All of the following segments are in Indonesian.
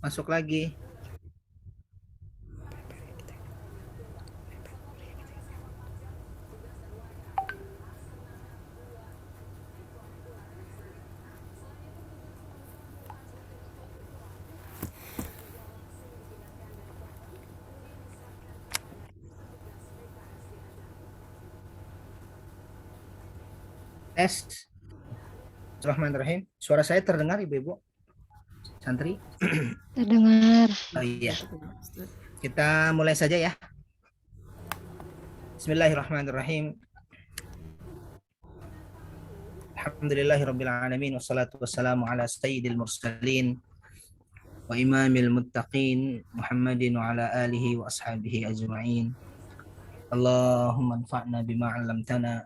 Masuk lagi. Tes. Bismillahirrahmanirrahim. Suara saya terdengar, Ibu-ibu? Santri? Terdengar. Oh iya. Kita mulai saja ya. Bismillahirrahmanirrahim. Alhamdulillahirabbil alamin wassalatu wassalamu ala sayyidil mursalin wa imamil muttaqin Muhammadin wa ala alihi wa ashabihi ajma'in. Allahumma anfa'na bima 'allamtana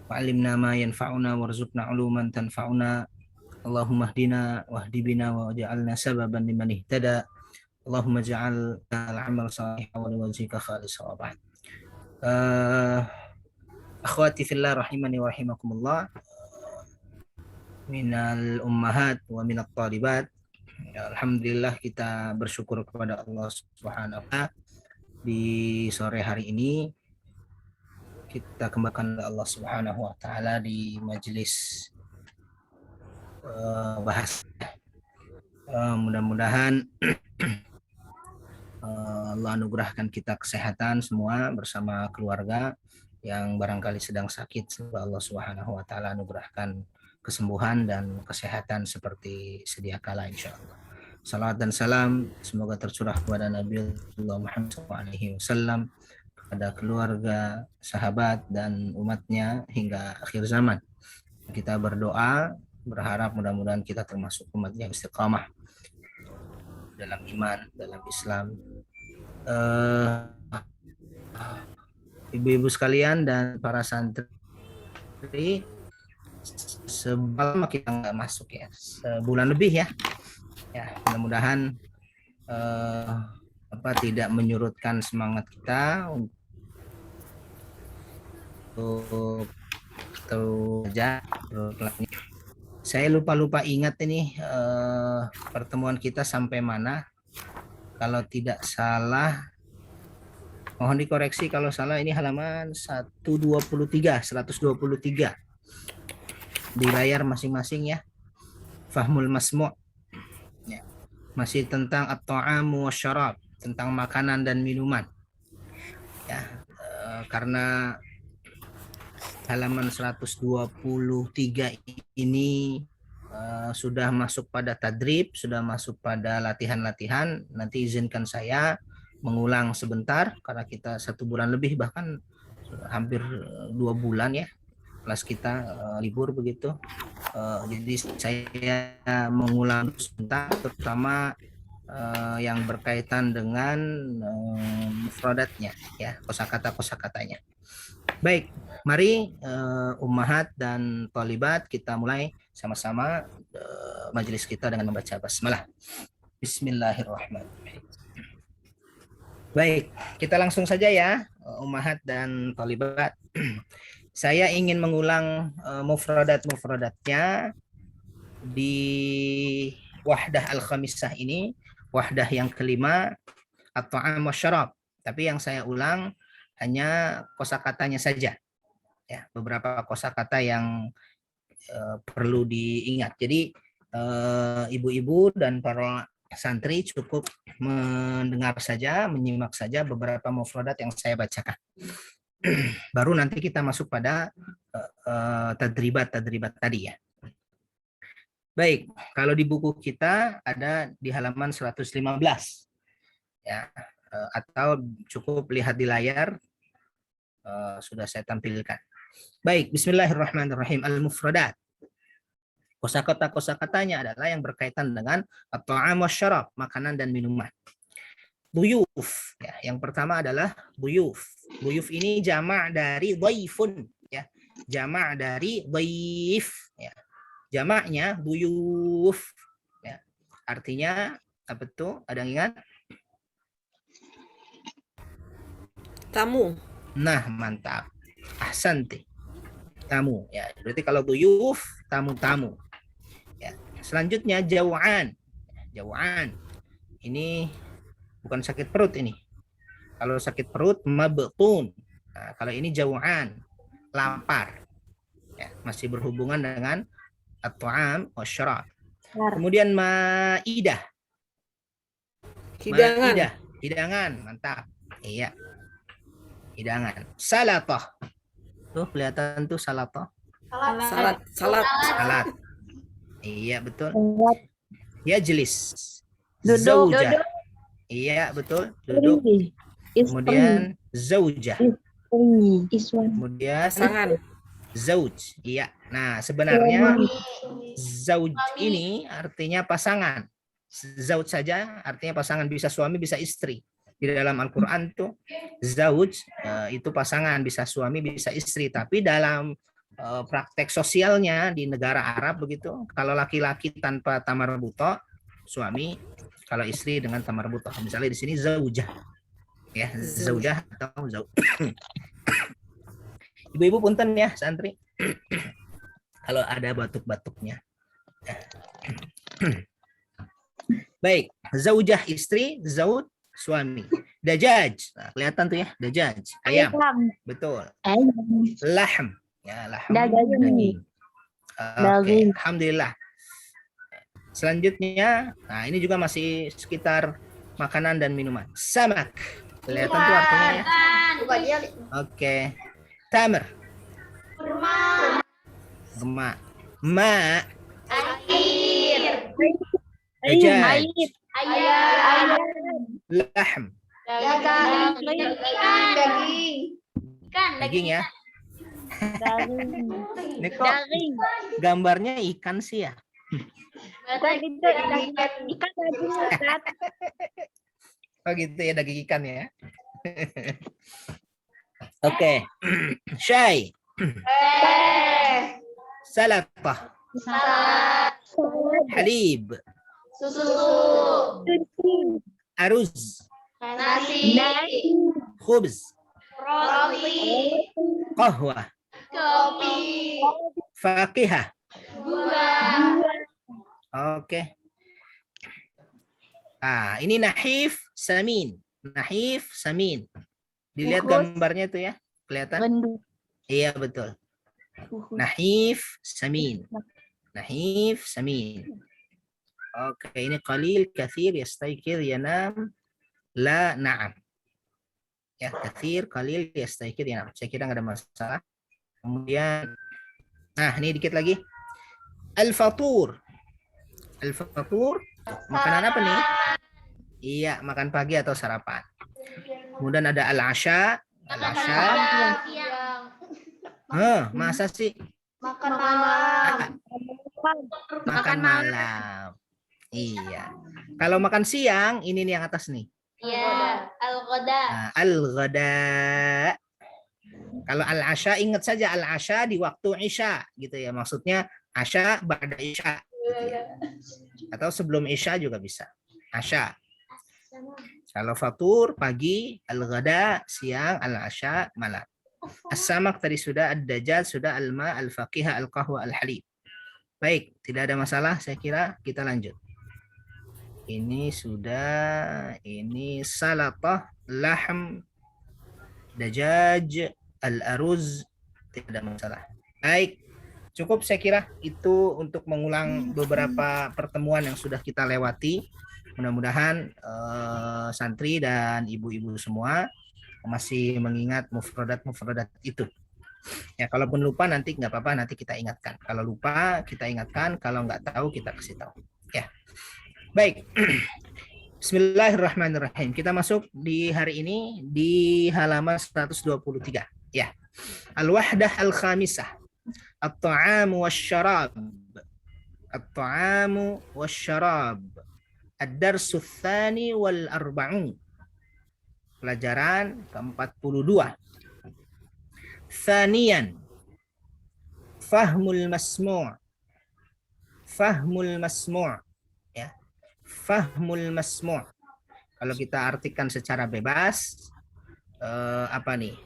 wa 'allimna ma yanfa'una warzuqna 'uluman tanfa'una. Allahumma hdina wahdi bina wa ja'alna sababan liman ihtada. Allahumma ja'al al-amal salihah wa liwajhika khalisah wa ba'd. Akhwati fillah rahimani wa rahimakumullah, minal ummahat wa minat talibat. Alhamdulillah kita bersyukur kepada Allah Subhanahu wa ta'ala di sore hari ini kita kembalikan Allah Subhanahu wa ta'ala di majelis bahas. Mudah-mudahan Allah anugerahkan kita kesehatan semua bersama keluarga yang barangkali sedang sakit. Semoga Allah Subhanahu wa ta'ala anugerahkan kesembuhan dan kesehatan seperti sedia kala insyaallah. Salawat dan salam semoga tercurah kepada Nabi Muhammad SAW, kepada keluarga, sahabat dan umatnya hingga akhir zaman. Kita berdoa berharap mudah-mudahan kita termasuk umat yang istiqamah dalam iman, dalam Islam. Ibu-ibu sekalian dan para santri, sebelum kita nggak masuk ya, sebulan lebih ya. Ya, mudah-mudahan tidak menyurutkan semangat kita untuk kerja. Saya lupa ingat ini pertemuan kita sampai mana. Kalau tidak salah, mohon dikoreksi kalau salah, ini halaman 123 di layar masing-masing ya. Fahmul Masmu'. Ya. Masih tentang at-ta'amu wasyarab, tentang makanan dan minuman. Ya, karena halaman 123 ini sudah masuk pada tadrib, sudah masuk pada latihan-latihan. Nanti izinkan saya mengulang sebentar karena kita 1 bulan lebih, bahkan hampir 2 bulan ya kelas kita libur begitu. Jadi saya mengulang sebentar, terutama yang berkaitan dengan mufradatnya ya, kosakatanya. Baik, mari ummahat dan thalibat, kita mulai sama-sama majelis kita dengan membaca basmalah. Bismillahirrahmanirrahim. Baik, kita langsung saja ya, ummahat dan thalibat. Saya ingin mengulang mufradatnya di wahdah al-khamisah ini, wahdah yang kelima, at-ta'am wasyarab. Tapi yang saya ulang hanya kosakatanya saja. Ya, beberapa kosakata yang perlu diingat. Jadi ibu-ibu dan para santri cukup mendengar saja, menyimak saja beberapa mufradat yang saya bacakan. Baru nanti kita masuk pada tadribat tadi ya. Baik, kalau di buku kita ada di halaman 115 ya, atau cukup lihat di layar, sudah saya tampilkan. Baik, bismillahirrahmanirrahim. Al-mufradat. Kosakata-kosakatanya adalah yang berkaitan dengan at-ta'am wasyarab, makanan dan minuman. Duyuf, ya, yang pertama adalah duyuf. Duyuf ini jamak dari dhaifun, ya. Jamak dari dhaif, ya. Jamaknya duyuf, ya. Artinya apa tuh? Ada yang ingat? Tamu. Nah, mantap. Ahsanti. Tamu, ya. Berarti kalau duyuf, tamu-tamu. Ya. Selanjutnya jawaan. Jawaan. Ini bukan sakit perut ini. Kalau sakit perut mabtun. Nah, kalau ini jau'an, lapar. Ya, masih berhubungan dengan at-ta'am wasyarab. Kemudian maidah. Hidangan. Maidah, hidangan, mantap. Iya. Hidangan. Salatah. Tuh kelihatan tuh salatah. Salat. Salat. Salat. Iya, betul. Salat. Yajlis. Duduk. Zaujah. Iya, betul. Duduk. Kemudian zaujah. Iswan. Kemudian Pasangan. zauj. Iya. Nah, sebenarnya zauj ini artinya pasangan. Zauj saja artinya pasangan, bisa suami bisa istri. Di dalam Al-Qur'an tuh zauj itu pasangan, bisa suami bisa istri, tapi dalam praktek sosialnya di negara Arab begitu, kalau laki-laki tanpa tamarbuto suami, kalau istri dengan tamarbuto. Misalnya di sini zaujah. Ya, zaujah atau zauj. Ibu-ibu punten ya santri. Kalau ada batuk-batuknya. Baik, zaujah istri, zauj suami. Dajaj. Nah, kelihatan tuh ya, dajaj, ayam. Betul. Lahm. Ya, lahm. Daging. Oke, alhamdulillah. Selanjutnya, nah ini juga masih sekitar makanan dan minuman. Samak. Kelihatan tuh artinya ya. Oke. Tamr. Kurma. Ma. Dajaj. Lahm. Daging ya. Ini kok gambarnya ikan sih ya. Oh gitu ya, daging ikan ya. Oke. Syai. Salatah. Halib. Aruz. Khubz. Qahwah. Fakihah. Oke. Ah, ini nahif samin. Nahif samin. Dilihat gambarnya itu ya. Kelihatan? Iya, betul. Nahif samin. Nahif samin. Oke, ini qalil, kathir, yastaykir, yanam, la, na'am. Ya, kathir, qalil, yastaykir, yanam. Saya kira nggak ada masalah. Kemudian, nah ini dikit lagi. Al-fatur. Al-fatur, makanan apa nih? Iya, makan pagi atau sarapan. Kemudian ada al-asha. Al-asha. Masa sih? Makan malam. Makan malam. Iya. Kalau makan siang, ini nih yang atas nih. Iya, al-ghada. Nah, al-ghada. Kalau al-asha, ingat saja al-asha di waktu isya gitu ya. Maksudnya asya ba'da isya gitu ya. Atau sebelum isya juga bisa. Asya. Kalau fatur pagi, al-ghada siang, al-asha malam. As-samak tadi sudah, ad-dajjal sudah, al-ma, al-faqihah, al-qahwa, al-halib. Baik, tidak ada masalah, saya kira kita lanjut. Ini sudah, ini salatah, lahm, dajaj, al-aruz, tidak ada masalah. Baik, cukup saya kira itu untuk mengulang beberapa pertemuan yang sudah kita lewati. Mudah-mudahan santri dan ibu-ibu semua masih mengingat mufradat itu. Ya, kalaupun lupa nanti nggak apa-apa, nanti kita ingatkan. Kalau lupa kita ingatkan, kalau nggak tahu kita kasih tahu. Ya, baik. Bismillahirrahmanirrahim. Kita masuk di hari ini di halaman 123. Ya, al-wahdah al-khamisah. At-ta'amu wasyarab. At-ta'amu wasyarab. Ad-darsu tsani wal arba'un. Pelajaran ke-42. Thaniyan. Fahmul masmu'. Fahmul masmu'. Ya. Fahmul masmu'. Kalau kita artikan secara bebas, apa nih?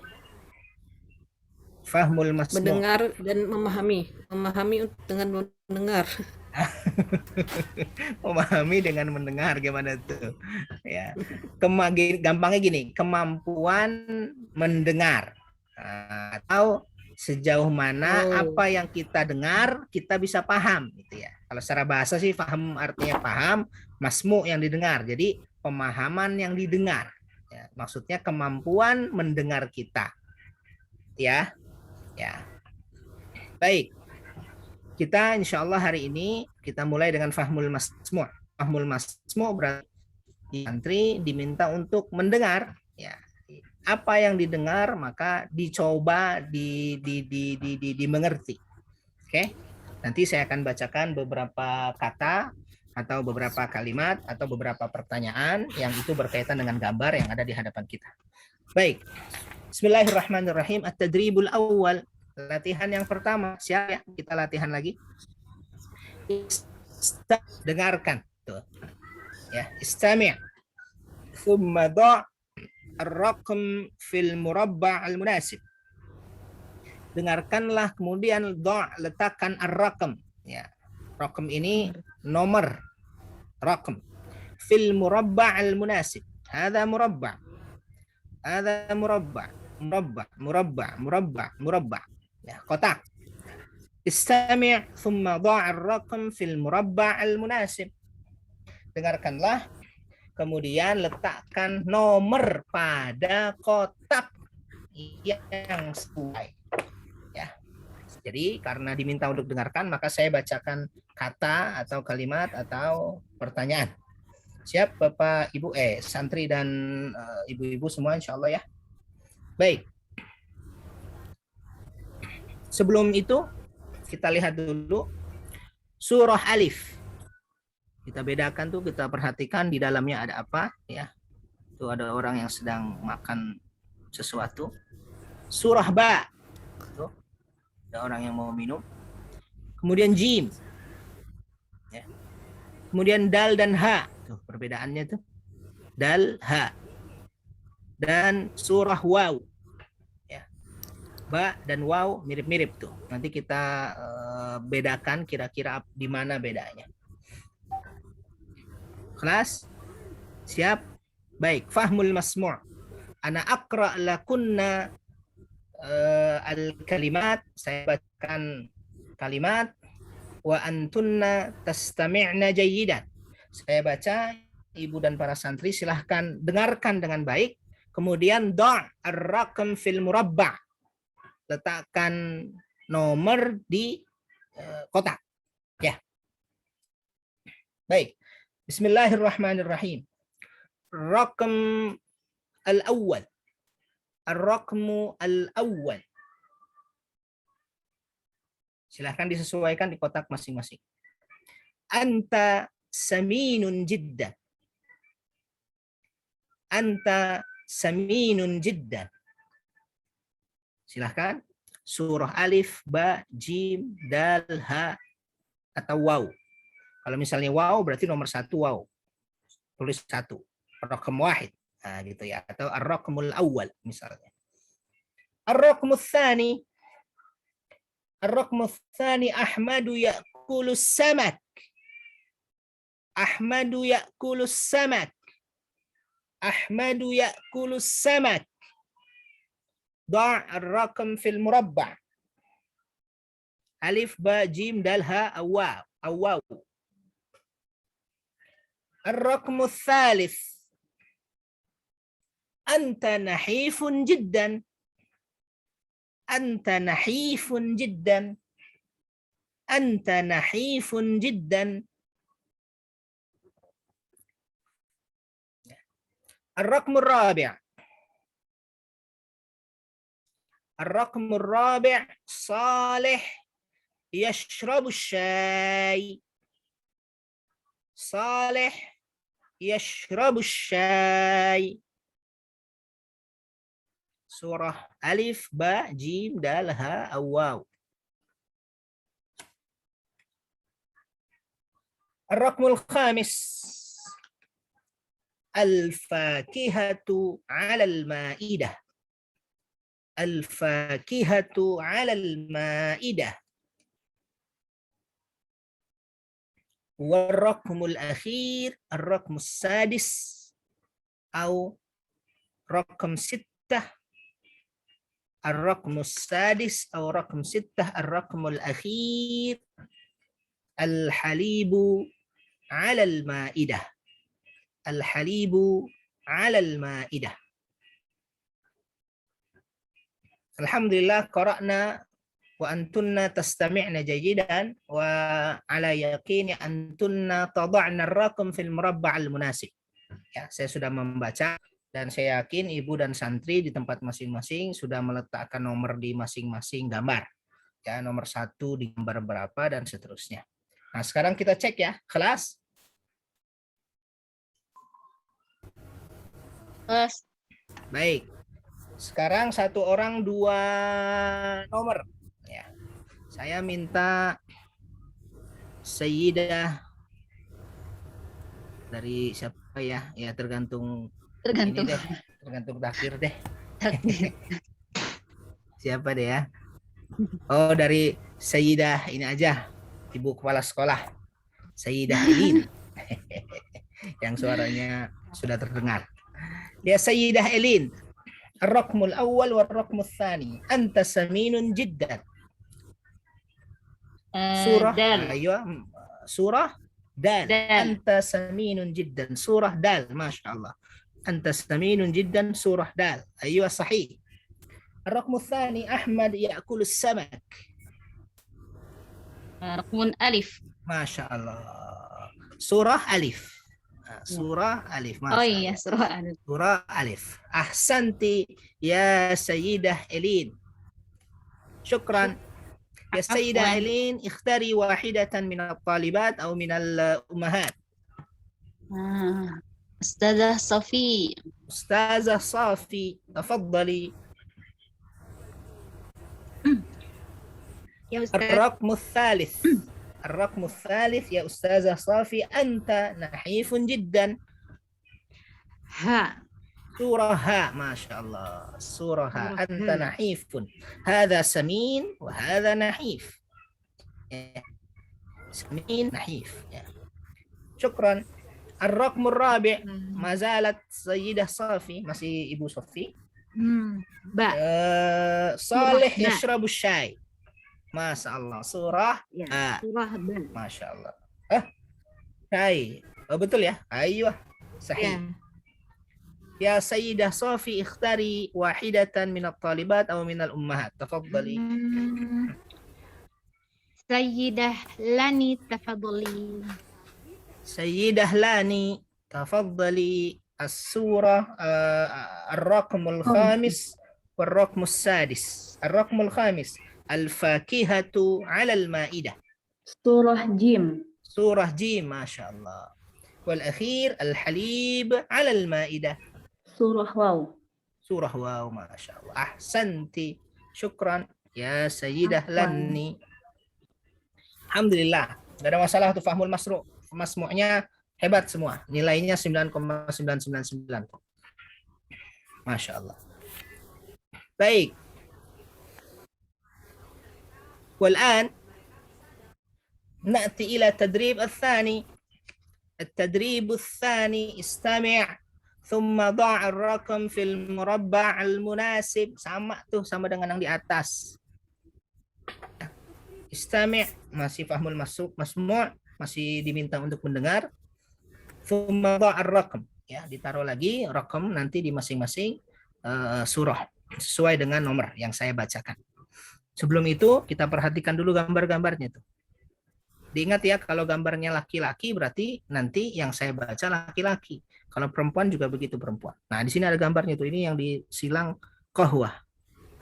Fahmul masmu'. Mendengar dan memahami. Memahami dengan mendengar. Memahami dengan mendengar gimana tuh? Ya. Gampangnya gini, kemampuan mendengar. Atau sejauh mana apa yang kita dengar kita bisa paham gitu ya. Kalau secara bahasa sih paham artinya paham, masmu yang didengar. Jadi pemahaman yang didengar. Ya, maksudnya kemampuan mendengar kita. Ya. Ya. Baik. Kita insya Allah hari ini kita mulai dengan fahmul masmu'. Fahmul masmu' berarti santri diminta untuk mendengar. Ya. Apa yang didengar maka dicoba dimengerti. Oke. Nanti saya akan bacakan beberapa kata atau beberapa kalimat atau beberapa pertanyaan yang itu berkaitan dengan gambar yang ada di hadapan kita. Baik. Bismillahirrahmanirrahim. At-tadribul awal. Latihan yang pertama. Siap ya? Kita latihan lagi. Dengarkan. Tuh. Ya, istami'. Thumma da' ar-raqam fil murabba' al-munasib. Dengarkanlah kemudian letakkan ar-raqam. Ya. Raqam ini nomor. Raqam fil murabba' al-munasib. Hadza murabba'. Hadza murabba'. Murabba'. Ya, kotak. Istami' thumma da' ar-raqam fil murabba' al-munasib. Dengarkanlah, kemudian letakkan nomor pada kotak yang sesuai. Ya. Jadi karena diminta untuk dengarkan, maka saya bacakan kata atau kalimat atau pertanyaan. Siap Bapak Ibu santri dan ibu-ibu semua insya Allah ya. Baik. Sebelum itu kita lihat dulu surah Alif. Kita bedakan tuh, kita perhatikan di dalamnya ada apa ya. Itu ada orang yang sedang makan sesuatu. Surah Ba. Tuh. Ada orang yang mau minum. Kemudian Jim. Ya. Kemudian Dal dan Ha. Tuh perbedaannya tuh. Dal, Ha. Dan surah Waw. Ya. Ba dan Waw mirip-mirip tuh. Nanti kita bedakan kira-kira di mana bedanya. Kelas? Siap? Baik, fahmul masmu'. Ana aqra' lakunna al-kalimat. Saya bacakan kalimat. Wa antunna tastami'na jayyidan. Saya baca, ibu dan para santri silahkan dengarkan dengan baik. Kemudian da' ar-raqam fil murabba'. Letakkan nomor di kotak. Ya. Baik. Bismillahirrahmanirrahim. Raqam al-awwal. Ar-raqmu al-awwal. Silahkan disesuaikan di kotak masing-masing. Anta saminun jiddan. Anta saminun jiddan. Silahkan. Surah Alif, Ba, Jim, Dal, Ha, atau Waw. Kalau misalnya Waw berarti nomor 1 Waw. Tulis 1. Raqam wahid. Nah, gitu ya. Atau ar-raqmul awwal misalnya. Ar-raqmul tsani. Ar-raqmul tsani Ahmadu ya'kulus samak. Ahmadu ya'kulus samak. Ahmadu ya'kulus samak. Da' ar-raqam fil murabba'. Alif, Ba, Jim, Dal, Ha, Waw. الرقم الثالث أنت نحيف جدا. أنت نحيف جدا. أنت نحيف جدا. الرقم الرابع. الرقم الرابع صالح يشرب الشاي. صالح يشرب الشاي. Surah Alif, Ba, Jim, Dal, Ha, Waw. الرقم الخامس الفاكهة على المائدة. الفاكهة على المائدة. Warraqmul akhir ar-raqmus sadis atau raqam sittah ar-raqmus sadis atau raqam sittah ar-raqmul akhir al-halibu 'ala al-ma'idah. Al-halibu 'ala al-ma'idah. Alhamdulillah qara'na wa antunna tastami'na jayidan wa ala yaqini antunna tada'na ar-raqam fil murabba' al-munasib. Ya, saya sudah membaca dan saya yakin ibu dan santri di tempat masing-masing sudah meletakkan nomor di masing-masing gambar. Ya, nomor 1 di gambar berapa dan seterusnya. Nah, sekarang kita cek ya, kelas. Kelas. Baik. Sekarang 1 orang 2 nomor. Ya. Saya minta Sayyidah dari siapa ya? Ya tergantung Tergantung. ini deh, tergantung takdir deh. Siapa deh ya? Oh, dari Sayyidah ini aja, Ibu Kepala Sekolah. Sayyidah Elin. Yang suaranya sudah terdengar. Ya Sayyidah Elin. الرقم الأول والرقم الثاني أنت سمين جدا سورة Dal. أيوة سورة دال. دال. أنت سمين جدا سورة دال ما شاء الله أنت سمين جدا سورة دال أيوة صحيح. الرقم الثاني أحمد يأكل السمك Raqmun alif. ما شاء الله سورة ألف سورة ألف ما Oh شاء iya, الله. surah alif. سورة ألف أحسنتي يا سيدة إلين شكرا يا سيدة عفواً. إلين اختاري واحدة من الطالبات أو من الأمهات. Ustazah Sofi. أستاذة صافي تفضلي. Ya Ustaz. الرقم الثالث الرقم الثالث يا أستاذة صافي أنت نحيف جدا Ha. سورة ها ما شاء الله سورة ها سورة أنت ها. نحيف هذا سمين وهذا نحيف سمين نحيف شكرا. الرقم الرابع ما زالت سيدة صافي masih Ibu Sofi. Ba. صالح Surah Ba. يشرب الشاي ما شاء الله سورة Ya. Ah. Surah Ba. ما شاء الله شاي betul ya أيوة صحيح. يا سيدة صافي اختاري واحدة من الطالبات أو من الأمهات تفضلي. Sayyidah Lani tafadhali. سيدة لاني تفضلي السورة الرقم الخامس والرقم السادس. الرقم الخامس الفاكهة على المائدة Surah Jim. سورة جيم ما شاء الله. والأخير الحليب على المائدة Surah Waw. سورة واو ما شاء الله أحسنتي شكرا يا سيدة عفواً. لاني. Alhamdulillah nggak ada masalah tuh fahmul masmu'nya hebat semua, nilainya 9,999. Masya Allah. Baik. والآن نأتي إلى التدريب الثاني. التدريب الثاني استمع ثم ضع الرقم في المربع المناسب. Sama tuh, sama dengan yang di atas. Istami' masih fahmul masmu' masih diminta untuk mendengar. Thumma dha'ar raqam, ya, ditaruh lagi raqam nanti di masing-masing surah sesuai dengan nomor yang saya bacakan. Sebelum itu kita perhatikan dulu gambar-gambarnya tuh. Diingat ya, kalau gambarnya laki-laki berarti nanti yang saya baca laki-laki. Kalau perempuan juga begitu, perempuan. Nah, di sini ada gambarnya tuh. Ini yang disilang qahwah.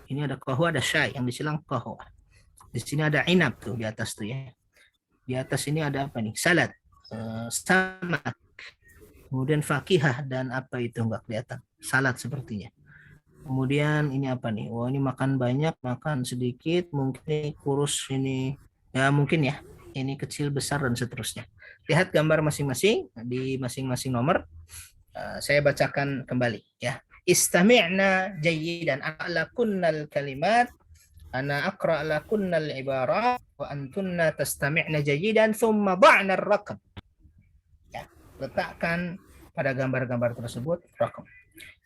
Ini ada qahwah, ada syai yang disilang qahwah. Di sini ada inab tuh di atas tuh ya. Di atas ini ada apa nih? Salad, samak. Kemudian fakihah dan apa itu enggak kelihatan. Salad sepertinya. Kemudian ini apa nih? Oh, ini makan banyak, makan sedikit, mungkin kurus ini. Ya mungkin ya. Ini kecil, besar dan seterusnya. Lihat gambar masing-masing di masing-masing nomor. Saya bacakan kembali ya. Istami'na jayyidan ala kunnal kalimat Ana aqra' lakunna al-ibarat wa antunna tastami'na jayidan thumma dha'na ar-raqam. Ya, letakkan pada gambar-gambar tersebut raqam.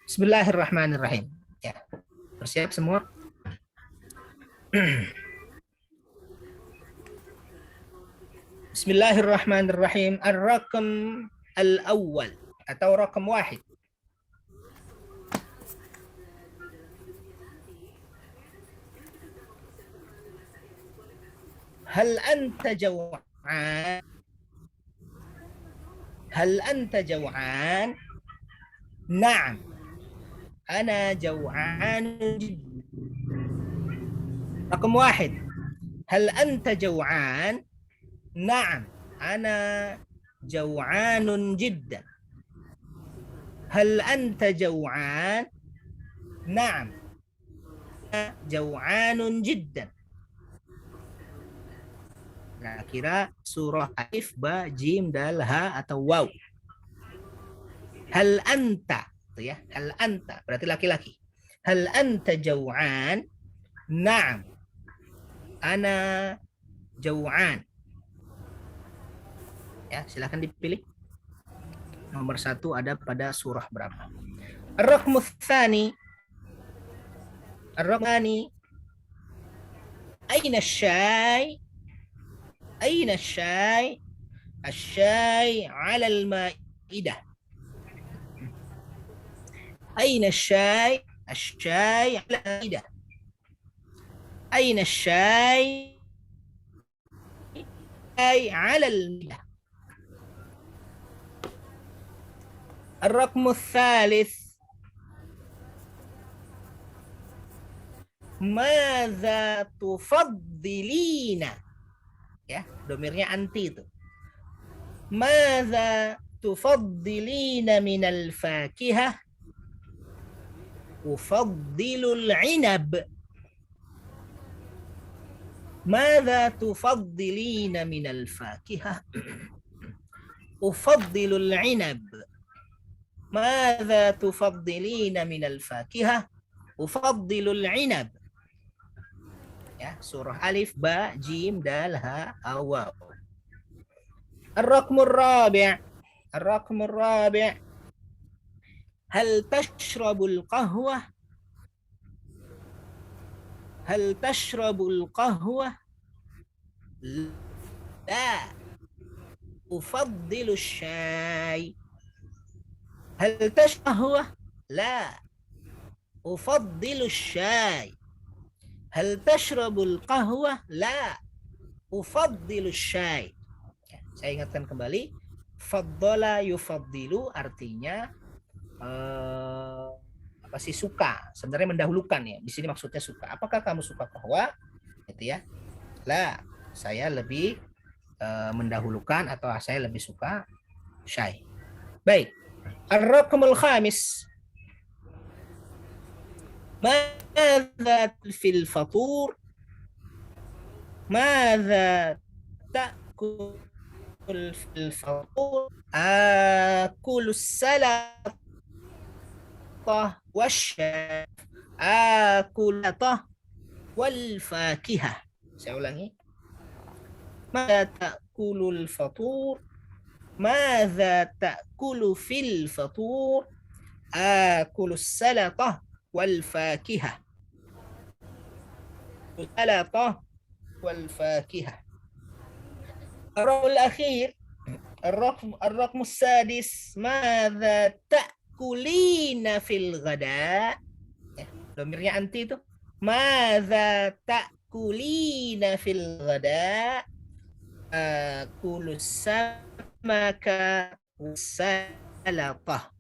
Bismillahirrahmanirrahim. Ya. Bersiap semua? Bismillahirrahmanirrahim. Ar-raqam al-awwal atau raqam wahid. هل أنت جوعان؟ هل أنت جوعان؟ نعم أنا جوعان جدا. رقم واحد، هل أنت جوعان؟ نعم أنا جوعان جدا. هل أنت جوعان؟ نعم أنا جوعان جدا. Nah, kira surah alif, ba, jim, dal, ha atau waw. Hal anta, itu ya. Hal anta berarti laki-laki. Hal anta jaw'an? Na'am. Ana jaw'an. Ya, silakan dipilih. Nomor 1 ada pada surah berapa? Ar-raqmu tsani. Ar-raqmani. Aina syai? أين الشاي؟ الشاي على المائدة. أين الشاي؟ الشاي على المائدة. أين الشاي؟ الشاي على المائدة. الرقم الثالث، ماذا تفضلين؟ Ya, domirnya anti itu. Madza tufaddilina minal fakihah? Ufaddilul inab. Madza tufaddilina minal fakihah? Ufaddilul inab. Madza tufaddilina minal fakihah? Ufaddilul inab. Ya, surah alif, ba, jim, dal, ha, waw. Ar-raqmur rabi'. Ar-raqmur rabi'. Hal tashrabul qahwah? Hal tashrabul qahwah? La. Ufaddilu syai. Hal tashrabul qahwah? La. Ufaddilu syai. Hal tashrabul qahwah? La. Ufaddilu syai. Ya, saya ingatkan kembali, faddala yufaddilu artinya apa sih, suka. Sebenarnya mendahulukan ya. Di sini maksudnya suka. Apakah kamu suka qahwa? Gitu ya. La, saya lebih mendahulukan atau saya lebih suka syai. Baik. Ar-raqmul khamis. ماذا في الفطور؟ ماذا تأكل في الفطور؟ آكل السلطة والشاي. آكل السلطة والفاكهة. Saya ulangi. ماذا تأكل الفطور؟ ماذا تأكل في الفطور؟ آكل السلطة والفاكهة. السلطة والفاكهة. الرقم الأخير، الرقم السادس، ماذا تأكلين في الغداء؟ domirnya anti itu. ماذا تأكلين في الغداء؟ آكل السمك والسلطة.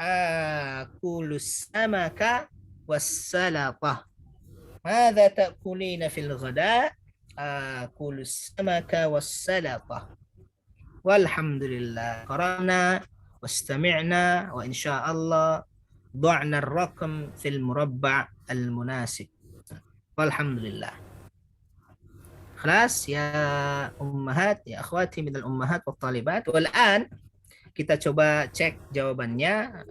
آكل السمك والسلطة. ماذا تأكلين في الغداء؟ آكل السمك والسلطة. والحمد لله قرأنا واستمعنا وإن شاء الله ضعنا الرقم في المربع المناسب. والحمد لله. خلاص يا أمهات، يا أخواتي من الأمهات والطالبات. والآن kita coba cek jawabannya.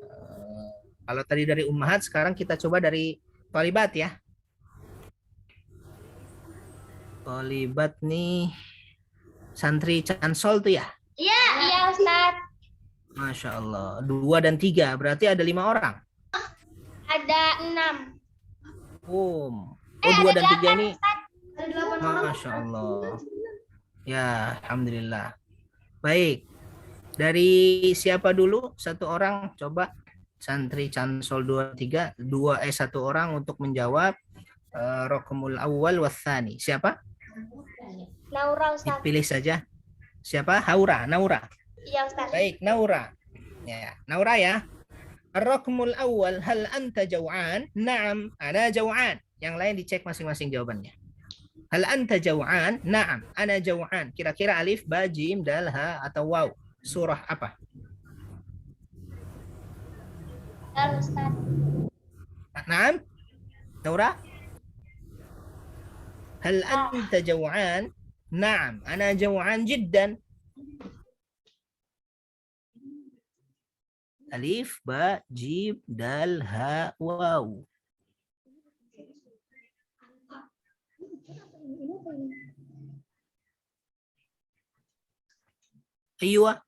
Kalau tadi dari ummahat, sekarang kita coba dari talibat ya. Tolibat nih santri Cansol tuh ya? Iya, Ustaz. Masya Allah. 2 dan 3 berarti ada 5 orang. Ada 6. Oh 2 ada dan 3 ini. Ada 8 orang. Masya Allah. Ya, alhamdulillah. Baik. Dari siapa dulu? 1 orang coba. Santri Cansol 2 3 1 orang untuk menjawab Rokumul awal wathani. Siapa? Naura, Ustaz. Dipilih saja. Siapa? Naura. Iya, Ustaz. Baik, Naura. Ya, Naura ya. Ar-raqmul awal hal anta jaw'an? Na'am, ana jaw'an. Yang lain dicek masing-masing jawabannya. Hal anta jaw'an? Na'am, ana jaw'an. Kira-kira alif, ba, jim, dal, ha atau waw. Surah apa? Dal, Ustaz. Na'am? Naura? Hal anta jaw'an? Na'am, ana jaw'an jiddan. Alif, ba, jim, dal, ha, waw. Aywa.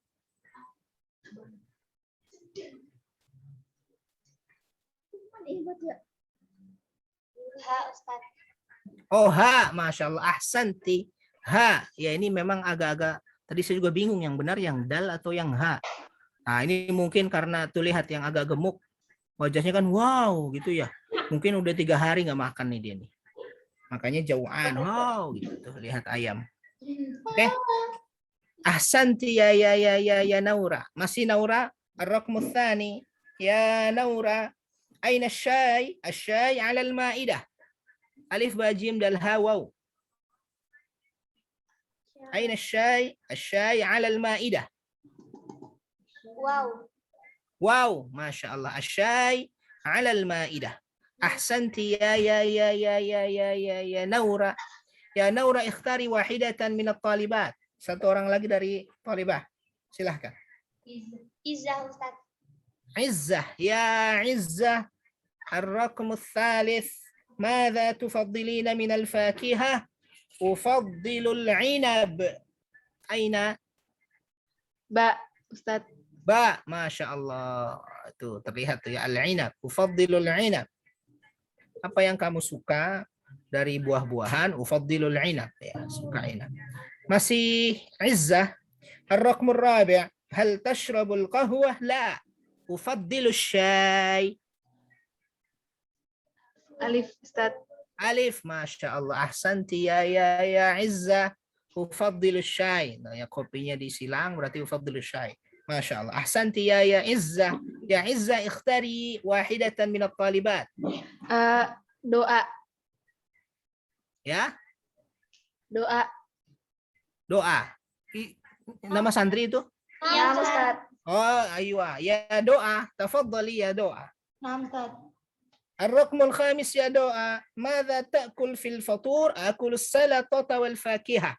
Ha, Ustaz. Oh, ha, Masya Allah, ahsanti. Ha, ya ini memang agak-agak, tadi saya juga bingung yang benar yang dal atau yang ha. Nah, ini mungkin karena tuh lihat yang agak gemuk, wajahnya kan wow gitu ya. Mungkin udah 3 hari nggak makan nih dia nih. Makanya jauhan, wow gitu tuh, lihat ayam. Oke. Ahsanti ya Naura. Masih Naura? Ar-raqmu tsani. Ya Naura. Aina asy-syai? Asy-syai 'ala al-ma'idah. Alif ba jim dal ha waw. Aina asy-syai? Asy-syai 'ala al-ma'idah. Wow. Wow, Masya Allah. Asy-syai 'ala al-ma'idah. Ahsanti ya Naura. Ya Naura, ikhtari wahidatan min at-talibat. 1 orang lagi dari talibah. Silahkan. Izzah, Ustaz. Izzah, ya Izzah. Ar-raqmu tsalits. ماذا تفضلين من الفاكهة؟ أفضل العنب. أين؟ Ba, Ustaz. Ba, Masya Allah. Itu terlihat tuh ya, al-inab. Ufadilul inab. Apa yang kamu suka dari buah-buahan? Ufadilul inab. Ya, suka inab. Masih Izzah. Ar-raqmur rabi'. Hal tashrabul qahwah? La. Ufadilul syai. Alif, Ustaz. Alif, Masya Allah. Ahsanti ya Izzah. Ufadilul syai. Nah, ya kopinya disilang berarti ufadilul syai. Masya Allah. Ahsanti ya Izzah. Ya Izzah, ikhtari wahidatan minat talibat. Doa. Ya, Doa. doa. Nama santri itu? Ya, Ustaz. Oh, aywa. Ya doa. Tafadhali ya doa. Nah, Ustaz. الرقم الخامس يا دعاء. ماذا تأكل في الفطور؟ أكل السلطة والفاكهة.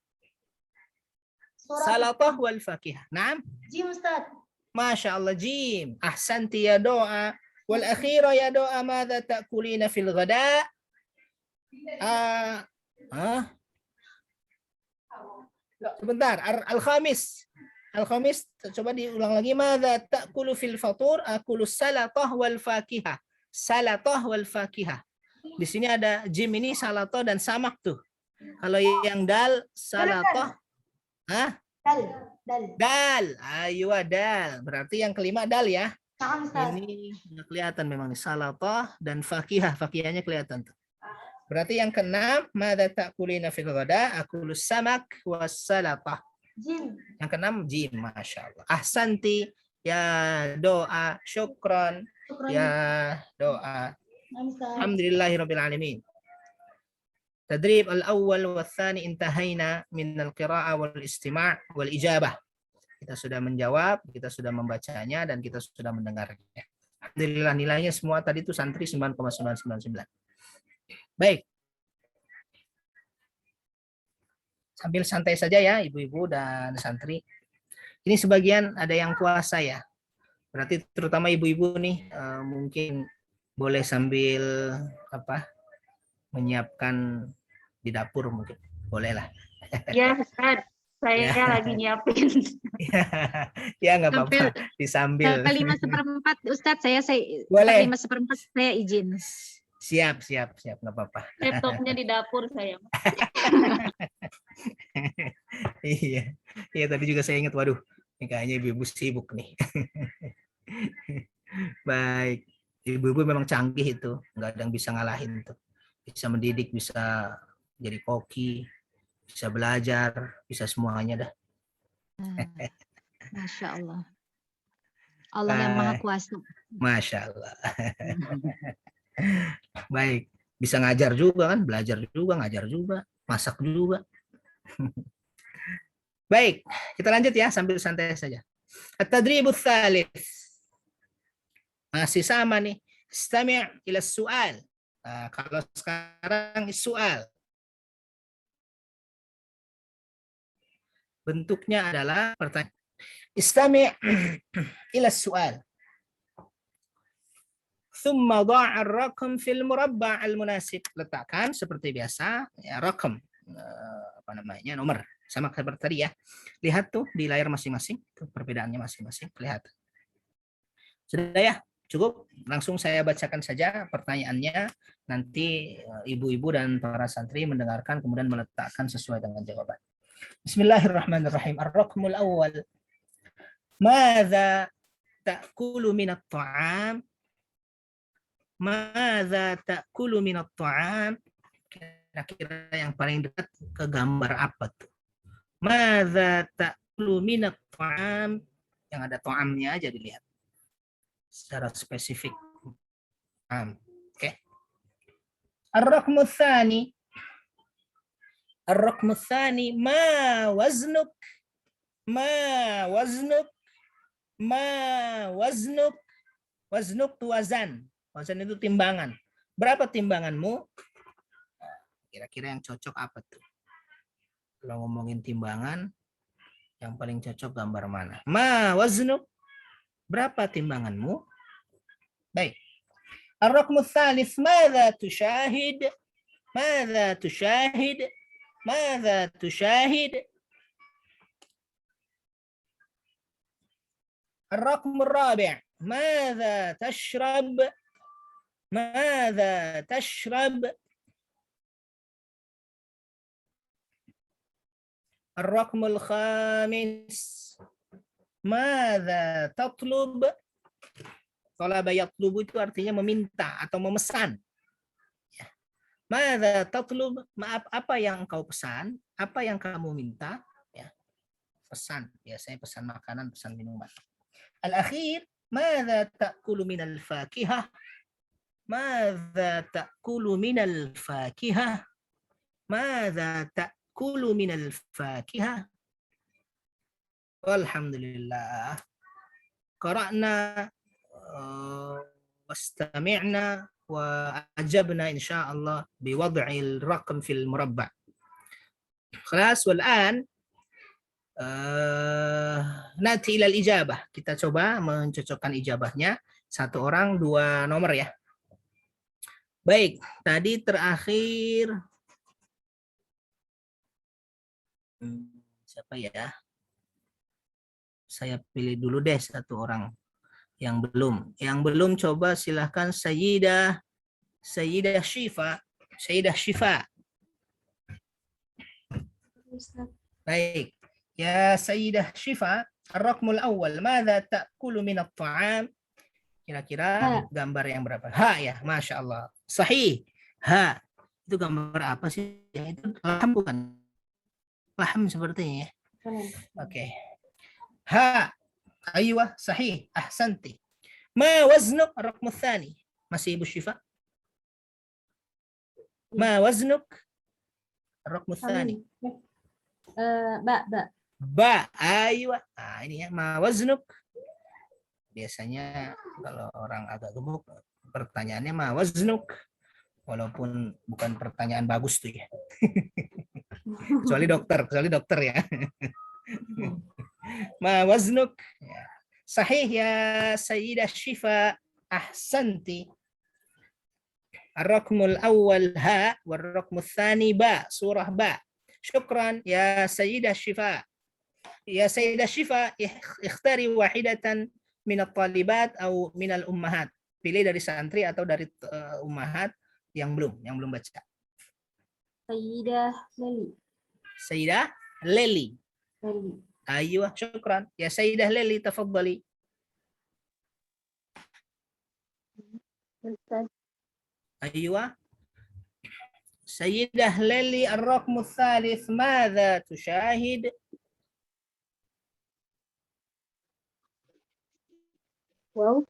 سلطة والفاكهة. نعم. Jim, Ustaz. ما شاء الله، جيم. أحسنت يا دعاء. والأخيرة يا دعاء، ماذا تأكلين في الغداء؟ Sebentar. Al-khamis. Al-khamis, coba diulang lagi. Mada ta'kulu fil fatur? Akulu salatah wal fakihah. Salatah wal fakihah. Di sini ada jim ini salatah dan samak tuh. Kalau yang dal salatah. Hah? Dal. Ayo dal. Berarti yang kelima dal ya. Ini nggak kelihatan memang nih. Salatah dan fakihah. Fakihahnya kelihatan tuh. Berarti yang keenam, mada ta'kulina fil ghada? Akulu samak was salatah. Jim. Yang keenam jim, Masya Allah. Ahsanti ya doa, syukran ya doa. Alhamdulillahirabbil alamin. Tadrib al-awwal wal tsani intahayna min al-qira'ah wal istima' wal ijabah. Kita sudah menjawab, kita sudah membacanya dan kita sudah mendengarnya. Alhamdulillah, nilainya semua tadi itu santri 9,999. Baik. Sambil santai saja ya ibu-ibu dan santri. Ini sebagian ada yang puasa ya. Berarti terutama ibu-ibu nih mungkin boleh sambil menyiapkan di dapur mungkin. Boleh lah. Ya, Ustaz. Saya Ya. lagi nyiapin. Ya nggak apa-apa, disambil. Sampai 5/4 Ustadz, saya Boleh. 5/4 saya izin. Siap, nggak apa-apa. Laptopnya di dapur saya. Iya, iya tadi juga saya ingat, waduh, ini kayaknya ibu-ibu sibuk nih. Baik, ibu-ibu memang canggih itu, nggak ada yang bisa ngalahin tuh. Bisa mendidik, bisa jadi koki, bisa belajar, bisa semuanya dah. Masya Allah. Allah yang Maha Kuasa. Masya Allah. Baik, bisa ngajar juga kan, belajar juga, ngajar juga, masak juga. Baik, kita lanjut ya sambil santai saja. At-tadribus tsalits. Masih sama nih. Istami' ila su'al. Nah, kalau sekarang soal. Bentuknya adalah pertanyaan. Istami' ila su'al. Thumma dha'a ar-raqam fil murabba' al-munasib. Letakkan seperti biasa ya, raqam apa namanya, nomor, sama seperti tadi ya. Lihat tuh di layar masing-masing, tuh perbedaannya masing-masing kelihatan. Sudah ya, cukup. Langsung saya bacakan saja pertanyaannya. Nanti ibu-ibu dan para santri mendengarkan kemudian meletakkan sesuai dengan jawaban. Bismillahirrahmanirrahim. Ar-raqmul awwal. Madza ta'kulu minat ta'am? Madza ta'kulu minat ta'am? Kira-kira yang paling dekat ke gambar apa tuh? Madza ta'kulu minat ta'am? Yang ada ta'amnya aja dilihat. Secara spesifik. Oke. Ar-raqmu tsani. Ar-raqmu tsani, ma waznuk? Ma waznuk? Ma waznuk? Waznuk itu wazan. Wazan itu timbangan. Berapa timbanganmu? Kira-kira yang cocok apa tuh? Kalau ngomongin timbangan, yang paling cocok gambar mana? Ma waznuk? Berapa timbanganmu? Baik. Ar-raqmu tsalits, madza tusyahid? Madza tusyahid? Madza tusyahid? Ar-raqmu ar-rabi', madza tashrab? Madza tashrab? Ar-raqmu al-khamis, madza tatlub? Talaba yatlubu itu artinya meminta atau memesan. Madza tatlub? Maaf, apa yang kau pesan? Apa yang kamu minta? Ya. Pesan, biasanya pesan makanan, pesan minuman. Al-akhir, madza ta'kulu minal fakihah? Madza ta'kulu minal fakihah? Madza ta'kulu minal fakihah? Alhamdulillah. Qara'na wastami'na wa ajabna insyaallah biwad'il raqam fil murabba'. Khalas, والآن nanti ilal ijabah. Kita coba mencocokkan ijabahnya. Satu orang, dua nomor ya. Baik, tadi terakhir siapa ya? Saya pilih dulu deh satu orang yang belum. Yang belum coba silahkan Sayyidah Syifa. Sayyidah Syifa. Baik. Ya Sayyidah Syifa, ar-raqmul awwal, madza ta'kulu min at-ta'am? Kira-kira gambar yang berapa? Ha ya, Masya Allah. Sahih. Ha. Itu gambar apa sih? Yang itu laham bukan? Laham sepertinya ya. Oke. Ha. Aywa, sahih. Ahsanti. Ma waznuk ar-raqmu tsani? Masih Ibu Syifa? Ma waznuk ar-raqmu tsani? Ba. Ba. Aywa. Nah, ini ya. Ma waznuk. Biasanya kalau orang agak gemuk pertanyaannya ma waznuk, walaupun bukan pertanyaan bagus tuh ya. kecuali dokter ya. Ma waznuk ya. Sahih ya Sayyidah Syifa, ahsanti. Ar-raqmul awwal ha, war-raqmul tsani ba, surah ba. Syukran ya Sayyidah Syifa. Ya Sayyidah Syifa, ikhtari wahidatan min at-talibat atau min al-ummahat. Pilih dari santri atau dari ummahat yang belum baca. Sayyidah Leli. Sayyidah Leli. Leli. Aywa, syukran. Ya Sayyidah Leli, tafaddali. Ustaz. أيوة سيدة ليلي الرقم الثالث ماذا تشاهد؟ Wow.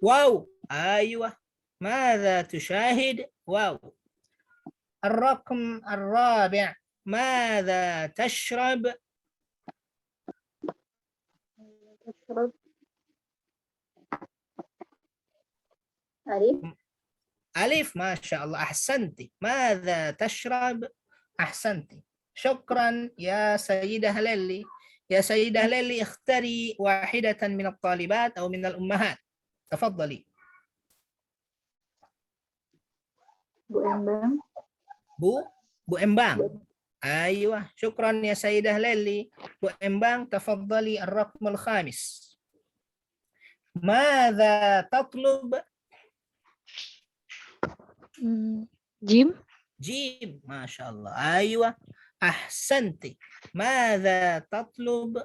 واو أيوة ماذا تشاهد؟ واو. الرقم الرابع ماذا تشرب؟ تشرب. ألف. ألف ما شاء الله أحسنتي. ماذا تشرب؟ أحسنتي. شكرا يا سيدة ليلي. يا سيدة ليلي اختاري واحدة من الطالبات أو من الأمهات. تفضلي. Bu Embang. Bu Embang. أيوة شكرا يا سيدة ليلي. Bu Embang تفضلي الرقم الخامس. ماذا تطلب؟ Jim. جيم ما شاء الله. أيوة أحسنتي. ماذا تطلب؟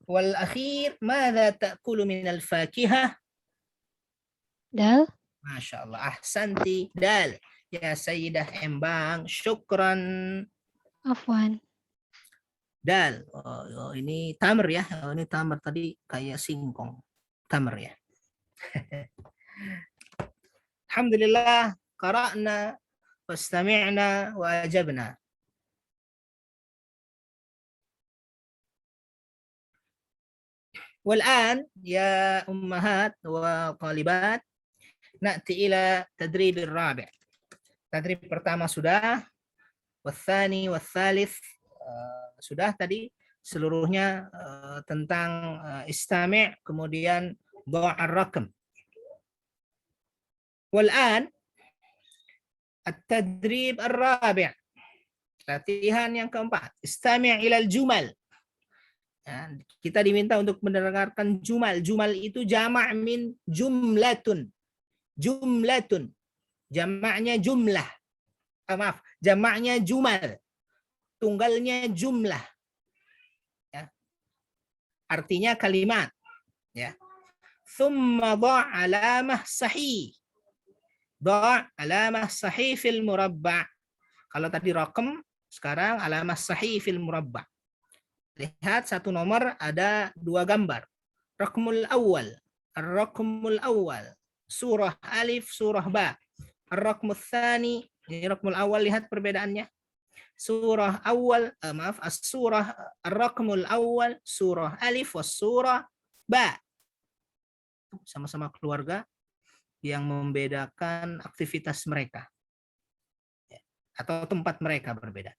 والأخير ماذا تأكل من الفاكهة؟ Dal. ما شاء الله أحسنتي. دال. يا سيدة Embang شكرا. Afwan. Dal. Oh, ini tamar ya. Oh, ini tamar tadi kayak singkong. Tamar ya. Alhamdulillah qara'na wastami'na wa ajabna. والآن يا أمهات وطالبات نأتي إلى تدريب الرابع. تدريب pertama sudah, والثاني والثالث sudah tadi seluruhnya tentang istami' kemudian ضع الرقم. والآن التدريب الرابع. Latihan yang keempat. Istami' ilal jumal. Ya, kita diminta untuk mendengarkan jumal. Jumal itu jamak min jumlatun. Jumlatun. Jamaknya jumlah. Maaf, jamaknya jumal. Tunggalnya jumlah. Ya. Artinya kalimat. Ya. Thumma dha' alamah sahih. Dha' alamah sahih fil murabba'. Kalau tadi raqam, sekarang alamah sahih fil murabba'. Lihat satu nomor ada dua gambar. Raqmul awal. Ar-raqmul awal. Surah alif, surah ba. Ar-raqmul thani. Ini raqmul awal, lihat perbedaannya. Surah awal, maaf, as-surah ar-raqmul awal, surah alif, was surah ba. Sama-sama keluarga yang membedakan aktivitas mereka. Atau tempat mereka berbeda.